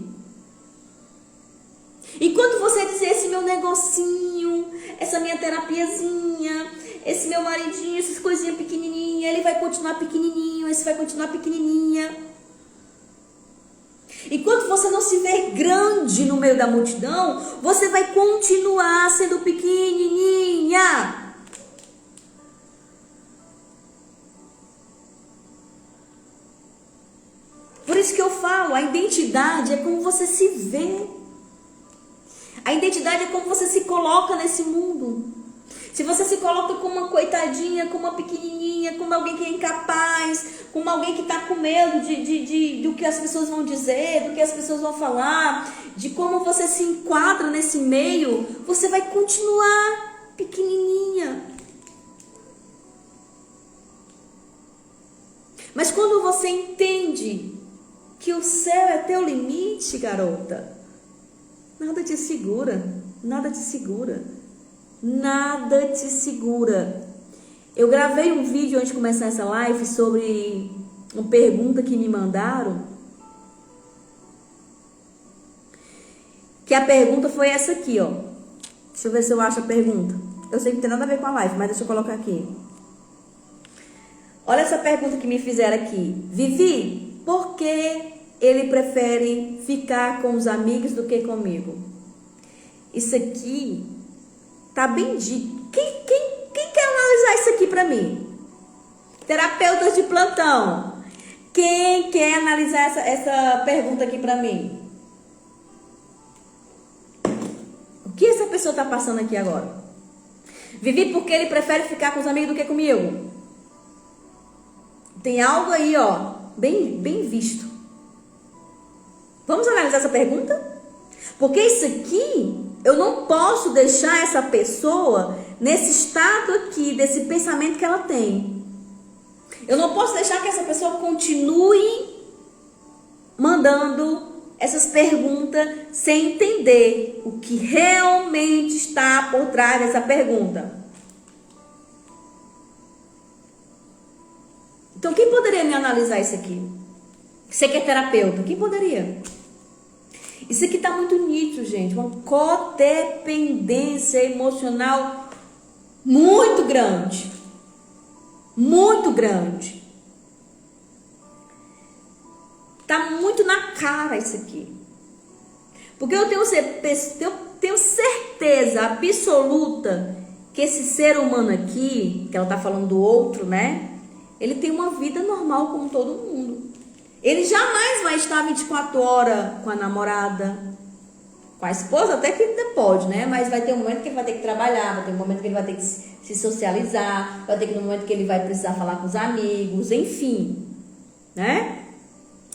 Enquanto você dizer esse meu negocinho, essa minha terapiazinha, esse meu maridinho, essas coisinhas pequenininhas, ele vai continuar pequenininho, esse vai continuar pequenininha. Enquanto você não se ver grande no meio da multidão, você vai continuar sendo pequenininha. Por isso que eu falo, a identidade é como você se vê. A identidade é como você se coloca nesse mundo. Se você se coloca como uma coitadinha, como uma pequenininha, como alguém que é incapaz, como alguém que está com medo do que as pessoas vão dizer, do que as pessoas vão falar, de como você se enquadra nesse meio, você vai continuar pequenininha. Mas quando você entende que o céu é teu limite, garota, nada te segura, nada te segura. Nada te segura. Eu gravei um vídeo antes de começar essa live sobre uma pergunta que me mandaram. Que a pergunta foi essa aqui, ó. Deixa eu ver se eu acho a pergunta. Eu sei que não tem nada a ver com a live, mas deixa eu colocar aqui. Olha essa pergunta que me fizeram aqui. Vivi, por que ele prefere ficar com os amigos do que comigo? Isso aqui tá bem dito. Quem quer analisar isso aqui pra mim? Terapeutas de plantão. Quem quer analisar essa pergunta aqui pra mim? O que essa pessoa tá passando aqui agora? Vivi porque ele prefere ficar com os amigos do que comigo. Tem algo aí, ó, bem visto. Vamos analisar essa pergunta? Porque isso aqui, eu não posso deixar essa pessoa nesse estado aqui, desse pensamento que ela tem. Eu não posso deixar que essa pessoa continue mandando essas perguntas sem entender o que realmente está por trás dessa pergunta. Então, quem poderia me analisar isso aqui? Você que é terapeuta, quem poderia? Isso aqui está muito nítido, gente. Uma codependência emocional muito grande. Muito grande. Tá muito na cara isso aqui. Porque eu tenho certeza absoluta que esse ser humano aqui, que ela tá falando do outro, né? Ele tem uma vida normal como todo mundo. Ele jamais vai estar 24 horas com a namorada, com a esposa, até que pode, né? Mas vai ter um momento que ele vai ter que trabalhar, vai ter um momento que ele vai ter que se socializar, vai ter um momento que ele vai precisar falar com os amigos, enfim, né?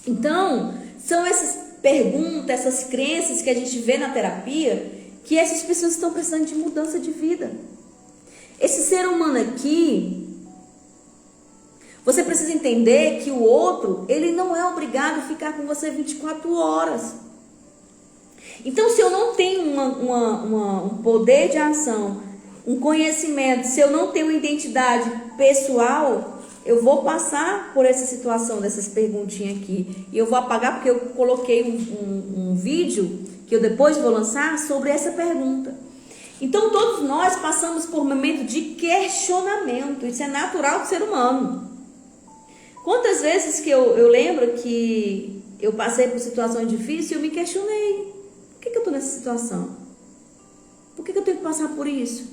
Então, são essas perguntas, essas crenças que a gente vê na terapia, que essas pessoas estão precisando de mudança de vida. Esse ser humano aqui, você precisa entender que o outro, ele não é obrigado a ficar com você 24 horas. Então, se eu não tenho um poder de ação, um conhecimento, se eu não tenho uma identidade pessoal, eu vou passar por essa situação dessas perguntinhas aqui. E eu vou apagar porque eu coloquei um vídeo que eu depois vou lançar sobre essa pergunta. Então, todos nós passamos por um momento de questionamento. Isso é natural do ser humano. Quantas vezes que eu lembro que eu passei por situações difíceis e eu me questionei. Por que eu estou nessa situação? Por que eu tenho que passar por isso?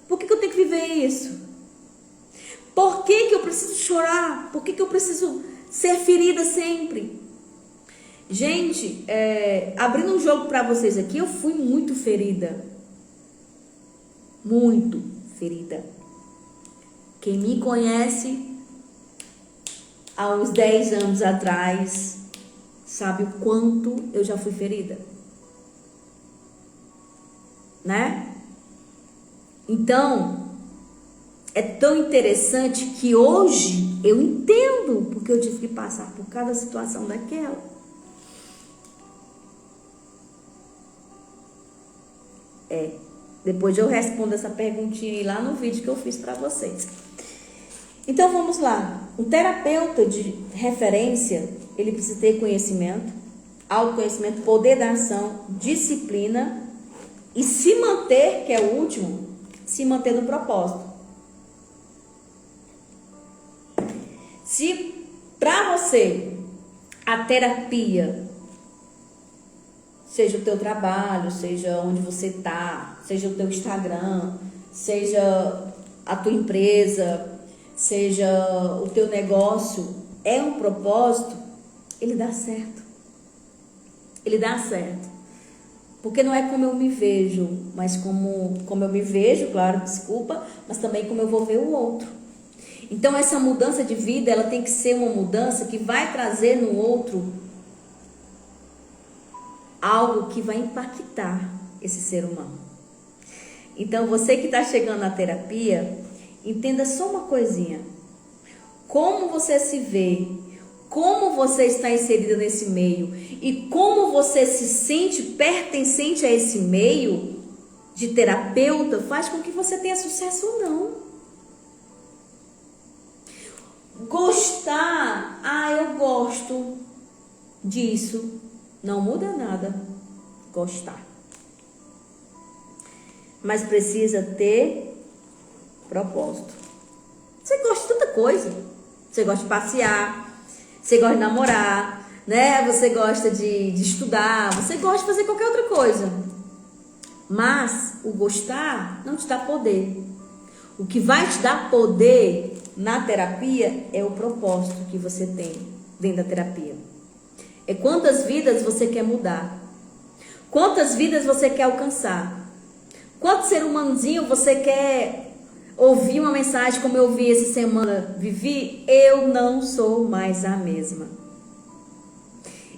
Por que eu tenho que viver isso? Por que eu preciso chorar? Por que eu preciso ser ferida sempre? Gente, abrindo um jogo para vocês aqui, eu fui muito ferida. Muito ferida. Quem me conhece há uns 10 anos atrás sabe o quanto eu já fui ferida. Né? Então, é tão interessante que hoje eu entendo porque eu tive que passar por cada situação daquela. Depois eu respondo essa perguntinha aí lá no vídeo que eu fiz para vocês. Então vamos lá. Um terapeuta de referência, ele precisa ter conhecimento, autoconhecimento, poder da ação, disciplina e se manter, que é o último, se manter no propósito. Se para você a terapia, seja o teu trabalho, seja onde você está, seja o teu Instagram, seja a tua empresa, seja o teu negócio, é um propósito, ele dá certo. Ele dá certo. Porque não é como eu me vejo, mas como eu me vejo, claro, desculpa, mas também como eu vou ver o outro. Então essa mudança de vida, ela tem que ser uma mudança que vai trazer no outro algo que vai impactar esse ser humano. Então você que está chegando na terapia, entenda só uma coisinha. Como você se vê, como você está inserida nesse meio e como você se sente pertencente a esse meio de terapeuta faz com que você tenha sucesso ou não. Gostar, eu gosto disso, não muda nada. Gostar. Mas precisa ter propósito. Você gosta de tanta coisa. Você gosta de passear, você gosta de namorar, né? Você gosta de estudar, você gosta de fazer qualquer outra coisa. Mas o gostar não te dá poder. O que vai te dar poder na terapia é o propósito que você tem dentro da terapia. É quantas vidas você quer mudar. Quantas vidas você quer alcançar. Quanto ser humanozinho você quer ouvir uma mensagem como eu ouvi essa semana. Vivi, eu não sou mais a mesma.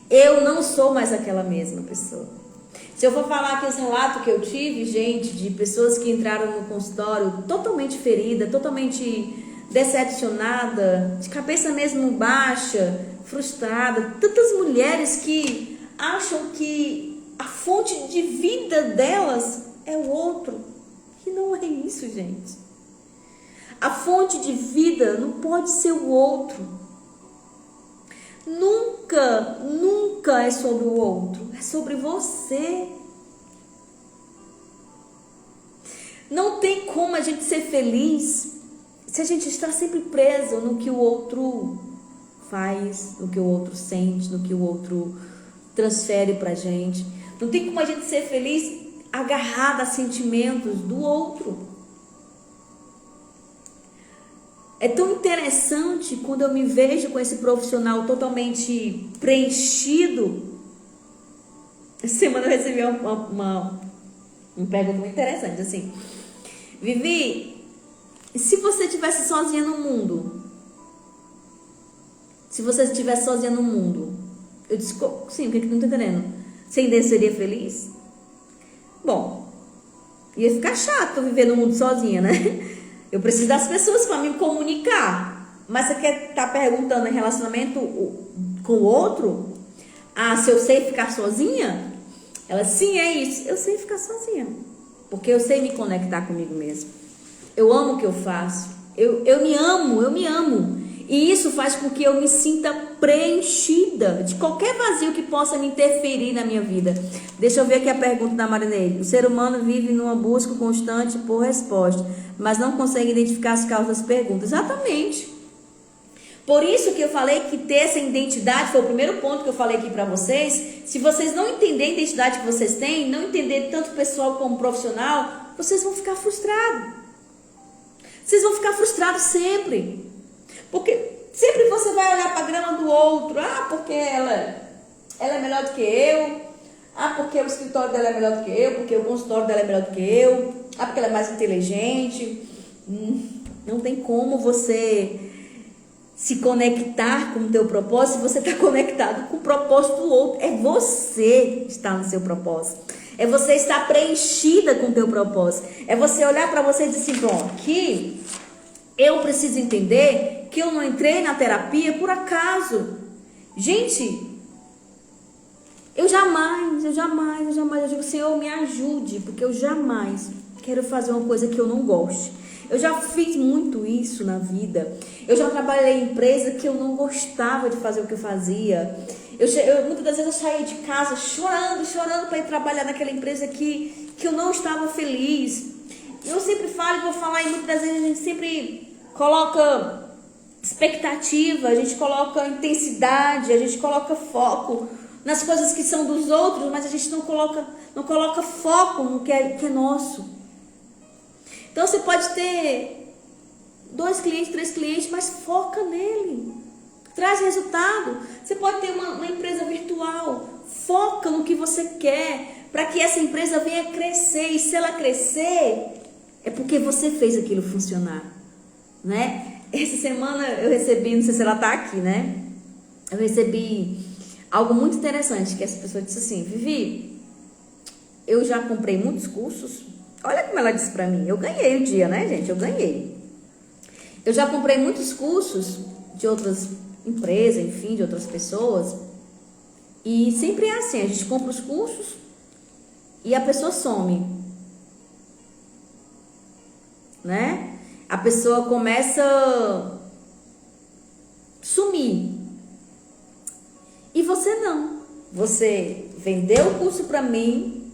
Eu não sou mais aquela mesma pessoa. Se eu for falar aqui os relatos que eu tive, gente, de pessoas que entraram no consultório totalmente ferida, totalmente decepcionada, de cabeça mesmo baixa, frustrada, tantas mulheres que acham que a fonte de vida delas é o outro. E não é isso, gente. A fonte de vida não pode ser o outro. Nunca, nunca é sobre o outro, é sobre você. Não tem como a gente ser feliz se a gente está sempre preso no que o outro faz, no que o outro sente, no que o outro transfere pra gente. Não tem como a gente ser feliz agarrada a sentimentos do outro. É tão interessante quando eu me vejo com esse profissional totalmente preenchido. Essa semana eu recebi uma pergunta muito interessante, assim. Vivi, se você estivesse sozinha no mundo? Se você estivesse sozinha no mundo? Eu disse, sim, o que não tô entendendo? Você ainda seria feliz? Bom, ia ficar chato viver no mundo sozinha, né? Eu preciso das pessoas para me comunicar. Mas você quer estar perguntando em relacionamento com o outro? Ah, se eu sei ficar sozinha? Ela, sim, é isso. Eu sei ficar sozinha. Porque eu sei me conectar comigo mesma. Eu amo o que eu faço. Eu me amo, eu me amo. E isso faz com que eu me sinta preenchida de qualquer vazio que possa me interferir na minha vida. Deixa eu ver aqui a pergunta da Marinei. O ser humano vive numa busca constante por resposta, mas não consegue identificar as causas das perguntas. Exatamente. Por isso que eu falei que ter essa identidade, foi o primeiro ponto que eu falei aqui para vocês. Se vocês não entenderem a identidade que vocês têm, não entender tanto pessoal como profissional, vocês vão ficar frustrados. Vocês vão ficar frustrados sempre. Porque sempre você vai olhar para a grama do outro. Ah, porque ela é melhor do que eu. Ah, porque o escritório dela é melhor do que eu. Porque o consultório dela é melhor do que eu. Ah, porque ela é mais inteligente. Não tem como você se conectar com o teu propósito se você está conectado com o propósito do outro. É você estar no seu propósito. É você estar preenchida com o teu propósito. É você olhar para você e dizer assim, bom, aqui eu preciso entender que eu não entrei na terapia por acaso. Gente, eu digo, Senhor, me ajude, porque eu jamais quero fazer uma coisa que eu não goste. Eu já fiz muito isso na vida. Eu já trabalhei em empresa que eu não gostava de fazer o que eu fazia. Muitas das vezes eu saía de casa chorando para ir trabalhar naquela empresa que eu não estava feliz. Eu sempre falo e vou falar, e muitas das vezes a gente sempre coloca expectativa, a gente coloca intensidade, a gente coloca foco nas coisas que são dos outros, mas a gente não coloca foco no que é nosso. Então você pode ter 2 clientes, 3 clientes, mas foca nele. Traz resultado. Você pode ter uma empresa virtual. Foca no que você quer, para que essa empresa venha crescer. E se ela crescer, é porque você fez aquilo funcionar, né? Essa semana eu recebi, não sei se ela tá aqui, né? Eu recebi algo muito interessante, que essa pessoa disse assim, Vivi, eu já comprei muitos cursos. Olha como ela disse pra mim, eu ganhei o dia, né, gente? Eu ganhei. Eu já comprei muitos cursos de outras empresas, enfim, de outras pessoas. E sempre é assim, a gente compra os cursos e a pessoa some, né? A pessoa começa a sumir. E você não. Você vendeu o curso pra mim,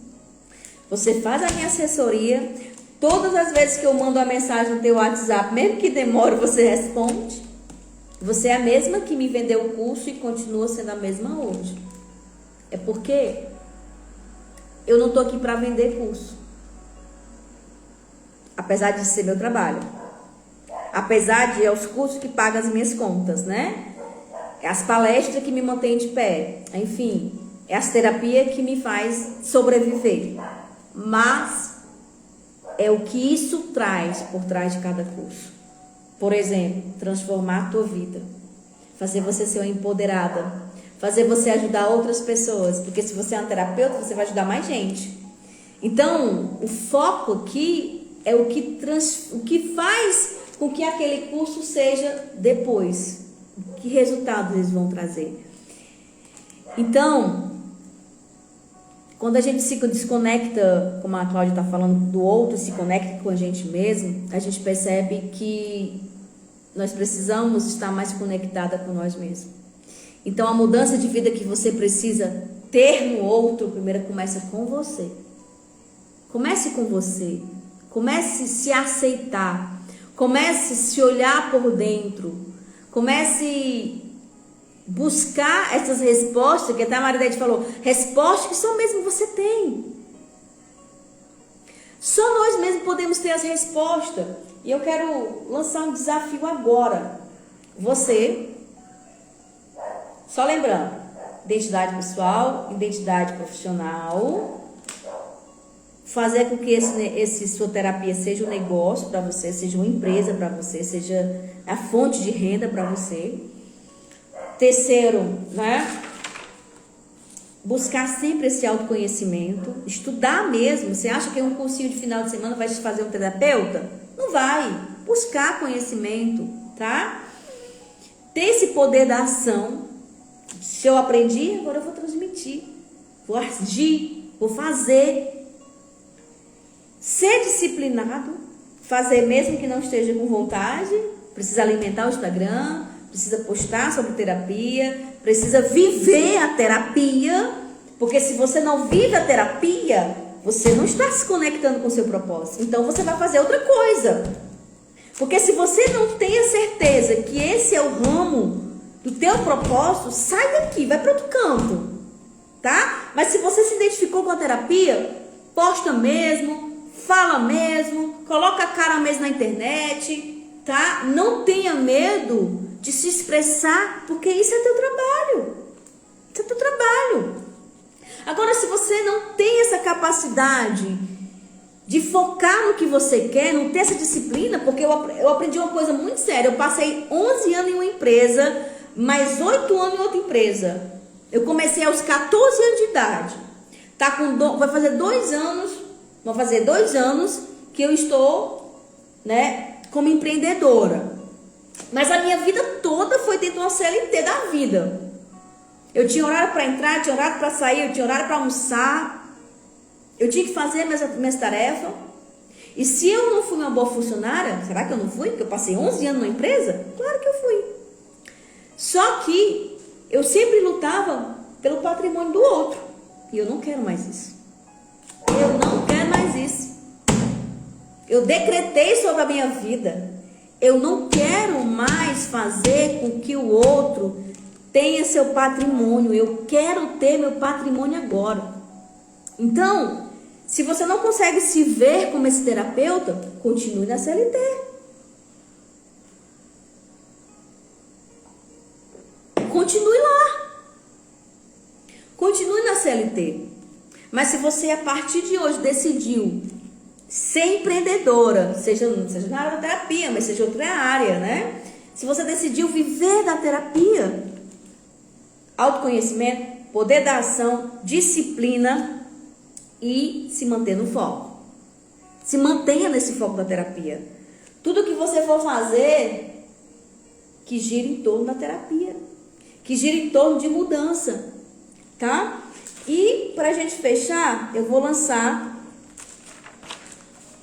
você faz a minha assessoria, todas as vezes que eu mando uma mensagem no teu WhatsApp, mesmo que demore, você responde. Você é a mesma que me vendeu o curso e continua sendo a mesma hoje. É porque eu não estou aqui para vender curso. Apesar de ser meu trabalho. Apesar de os cursos que pagam as minhas contas, né? É as palestras que me mantêm de pé. Enfim, é as terapias que me faz sobreviver. Mas é o que isso traz por trás de cada curso. Por exemplo, transformar a tua vida. Fazer você ser uma empoderada. fazer você ajudar outras pessoas, porque se você é um terapeuta, você vai ajudar mais gente. Então, o foco aqui é o que faz com que aquele curso seja depois. Que resultados eles vão trazer. Então, quando a gente se desconecta, como a Cláudia está falando, do outro, se conecta com a gente mesmo, a gente percebe que nós precisamos estar mais conectada com nós mesmos. Então, a mudança de vida que você precisa ter no outro, primeiro começa com você. Comece com você. Comece a se aceitar. Comece a se olhar por dentro. Comece a buscar essas respostas, que até a Maridete falou, respostas que só mesmo você tem. Só nós mesmos podemos ter as respostas. E eu quero lançar um desafio agora. Você, só lembrando, identidade pessoal, identidade profissional, fazer com que sua terapia seja um negócio para você, seja uma empresa para você, seja a fonte de renda para você. Terceiro, né? Buscar sempre esse autoconhecimento, estudar mesmo. Você acha que um cursinho de final de semana vai te fazer um terapeuta? Não vai. Buscar conhecimento, tá? Ter esse poder da ação. Se eu aprendi, agora eu vou transmitir. Vou agir, vou fazer. Ser disciplinado, fazer mesmo que não esteja com vontade, precisa alimentar o Instagram, precisa postar sobre terapia, precisa viver a terapia, porque se você não vive a terapia, você não está se conectando com o seu propósito, então você vai fazer outra coisa. Porque se você não tem a certeza que esse é o ramo do teu propósito, sai daqui, vai para outro canto, tá? Mas se você se identificou com a terapia, posta mesmo, fala mesmo, coloca a cara mesmo na internet, tá? Não tenha medo de se expressar, porque isso é teu trabalho. Isso é teu trabalho. Agora, se você não tem essa capacidade de focar no que você quer, não ter essa disciplina, porque eu aprendi uma coisa muito séria. Eu passei 11 anos em uma empresa, mais 8 anos em outra empresa. Eu comecei aos 14 anos de idade. Vai fazer 2 anos... Vão fazer 2 anos que eu estou, né, como empreendedora. Mas a minha vida toda foi dentro de uma CLT da vida. Eu tinha horário para entrar, tinha horário para sair, eu tinha horário para almoçar. Eu tinha que fazer minhas tarefas. E se eu não fui uma boa funcionária, será que eu não fui? Porque eu passei 11 anos numa empresa? Claro que eu fui. Só que eu sempre lutava pelo patrimônio do outro. E eu não quero mais isso. Eu não quero mais isso. Eu decretei sobre a minha vida. Eu não quero mais fazer com que o outro tenha seu patrimônio. Eu quero ter meu patrimônio agora. Então, se você não consegue se ver como esse terapeuta, continue na CLT. Continue lá. Continue na CLT. Mas se você, a partir de hoje, decidiu ser empreendedora, seja na área da terapia, mas seja outra área, né? Se você decidiu viver da terapia, autoconhecimento, poder da ação, disciplina e se manter no foco. Se mantenha nesse foco da terapia. Tudo que você for fazer, que gira em torno da terapia, que gira em torno de mudança, tá? E para a gente fechar, eu vou lançar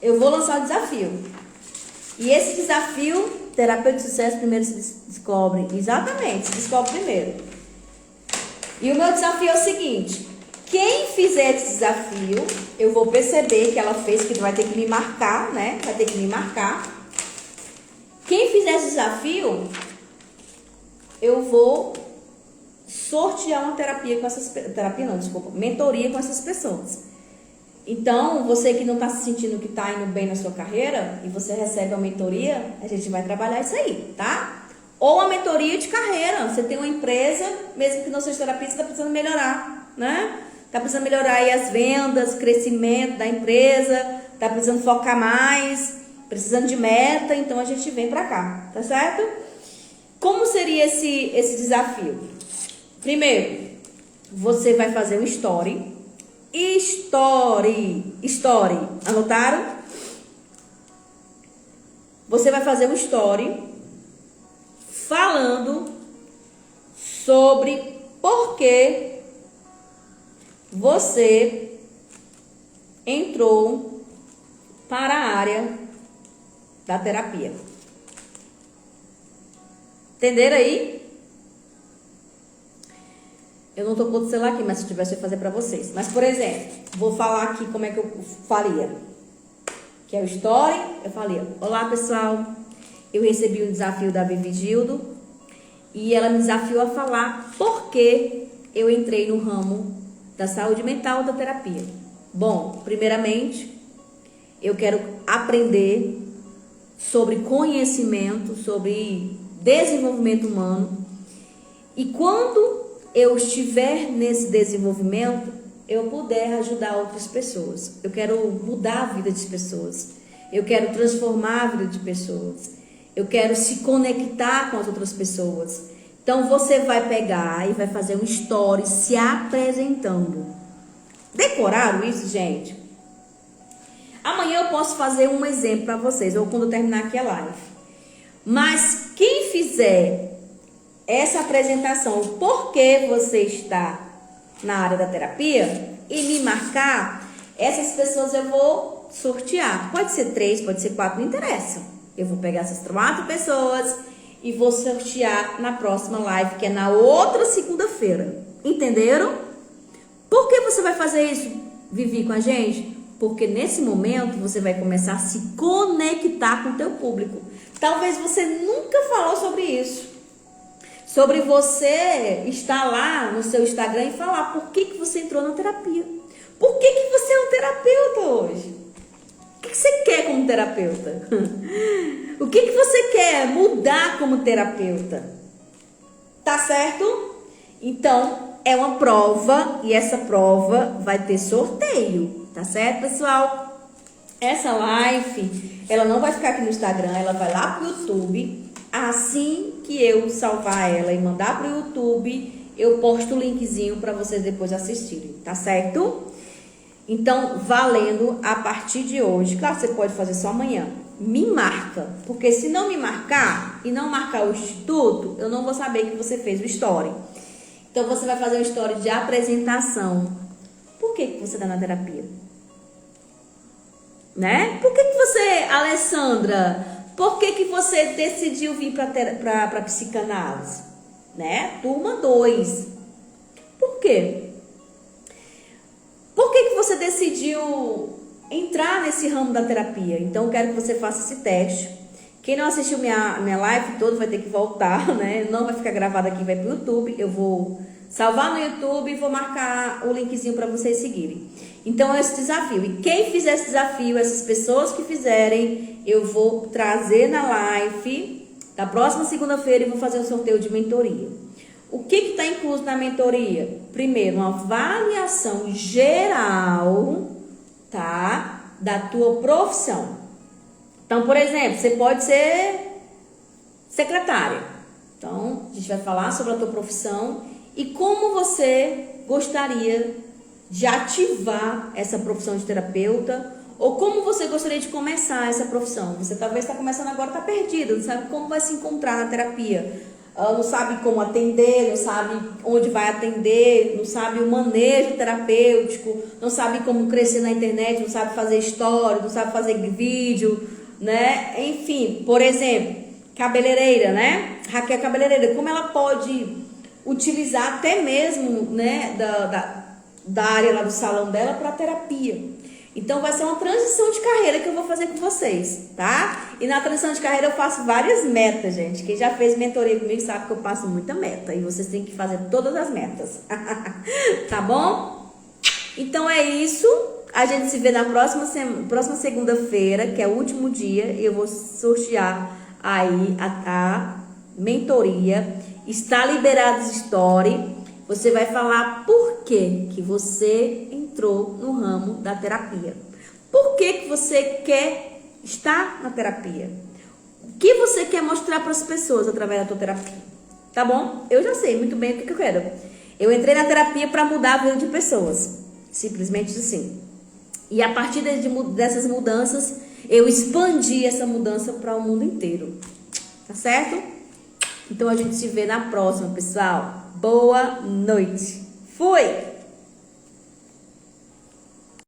um desafio. E esse desafio, terapeuta de sucesso primeiro se descobre. Exatamente, se descobre primeiro. E o meu desafio é o seguinte: quem fizer esse desafio, eu vou perceber que ela fez, que vai ter que me marcar, né? Vai ter que me marcar. Quem fizer esse desafio, eu vou sortear uma mentoria com essas pessoas. Então, você que não está se sentindo que está indo bem na sua carreira e você recebe uma mentoria, a gente vai trabalhar isso aí, tá? Ou a mentoria de carreira. Você tem uma empresa, mesmo que não seja terapia, você está precisando melhorar, né? Está precisando melhorar aí as vendas, crescimento da empresa, está precisando focar mais, precisando de meta, então a gente vem para cá, tá certo? Como seria esse desafio? Primeiro, você vai fazer um story. Story. Anotaram? Você vai fazer um story falando sobre por que você entrou para a área da terapia. Entenderam aí? Eu não tô com o celular aqui, mas se tivesse eu ia fazer para vocês. Mas, por exemplo, vou falar aqui como é que eu faria. Que é o story, eu falei: olá pessoal, eu recebi um desafio da Vivi Gildo e ela me desafiou a falar por que eu entrei no ramo da saúde mental da terapia. Bom, primeiramente, eu quero aprender sobre conhecimento, sobre desenvolvimento humano, e quando eu estiver nesse desenvolvimento, eu puder ajudar outras pessoas. Eu quero mudar a vida de pessoas. Eu quero transformar a vida de pessoas. Eu quero se conectar com as outras pessoas. Então, você vai pegar e vai fazer um story se apresentando. Decoraram isso, gente? Amanhã eu posso fazer um exemplo para vocês, ou quando eu terminar aqui a live. Mas quem fizer essa apresentação, o porquê você está na área da terapia, e me marcar, essas pessoas eu vou sortear. Pode ser 3, pode ser 4, não interessa. Eu vou pegar essas 4 pessoas e vou sortear na próxima live, que é na outra segunda-feira. Entenderam? Por que você vai fazer isso, Vivi, com a gente? Porque nesse momento você vai começar a se conectar com o teu público. Talvez você nunca falou sobre isso. Sobre você estar lá no seu Instagram e falar por que você entrou na terapia. Por que você é um terapeuta hoje? O que você quer como terapeuta? O que você quer mudar como terapeuta? Tá certo? Então, é uma prova e essa prova vai ter sorteio. Tá certo, pessoal? Essa live, ela não vai ficar aqui no Instagram, ela vai lá pro YouTube. Assim que eu salvar ela e mandar pro YouTube, eu posto o linkzinho para vocês depois assistirem, tá certo? Então, valendo a partir de hoje. Claro, você pode fazer só amanhã. Me marca, porque se não me marcar e não marcar o instituto, eu não vou saber que você fez o story. Então, você vai fazer um story de apresentação. Por que você está na terapia? Né? Por que você, Alessandra... Por que você decidiu vir para psicanálise? Né? Turma 2. Por quê? Por que você decidiu entrar nesse ramo da terapia? Então, eu quero que você faça esse teste. Quem não assistiu minha live toda vai ter que voltar, né? Não vai ficar gravado aqui, vai para o YouTube. Eu vou salvar no YouTube e vou marcar o linkzinho para vocês seguirem. Então, é esse desafio. E quem fizer esse desafio, essas pessoas que fizerem, eu vou trazer na live da próxima segunda-feira e vou fazer um sorteio de mentoria. O que está incluso na mentoria? Primeiro, uma avaliação geral, tá? Da tua profissão. Então, por exemplo, você pode ser secretária. Então, a gente vai falar sobre a tua profissão e como você gostaria de ativar essa profissão de terapeuta, ou como você gostaria de começar essa profissão. Você talvez está começando agora, está perdido, não sabe como vai se encontrar na terapia, não sabe como atender, não sabe onde vai atender, não sabe o manejo terapêutico, não sabe como crescer na internet, não sabe fazer história, não sabe fazer vídeo, né? Enfim, por exemplo, cabeleireira, né? Raquel cabeleireira, como ela pode utilizar até mesmo, né, da área lá do salão dela para terapia. Então vai ser uma transição de carreira que eu vou fazer com vocês, tá? E na transição de carreira eu faço várias metas, gente. Quem já fez mentoria comigo sabe que eu passo muita meta e vocês têm que fazer todas as metas. Tá bom? Então é isso. A gente se vê na próxima segunda-feira, que é o último dia, e eu vou sortear aí a mentoria. Está liberado o story. Você vai falar por que você entrou no ramo da terapia. Por que você quer estar na terapia? O que você quer mostrar para as pessoas através da tua terapia? Tá bom? Eu já sei muito bem o que eu quero. Eu entrei na terapia para mudar a vida de pessoas. Simplesmente assim. E a partir dessas mudanças, eu expandi essa mudança para o mundo inteiro. Tá certo? Então a gente se vê na próxima, pessoal. Boa noite. Fui!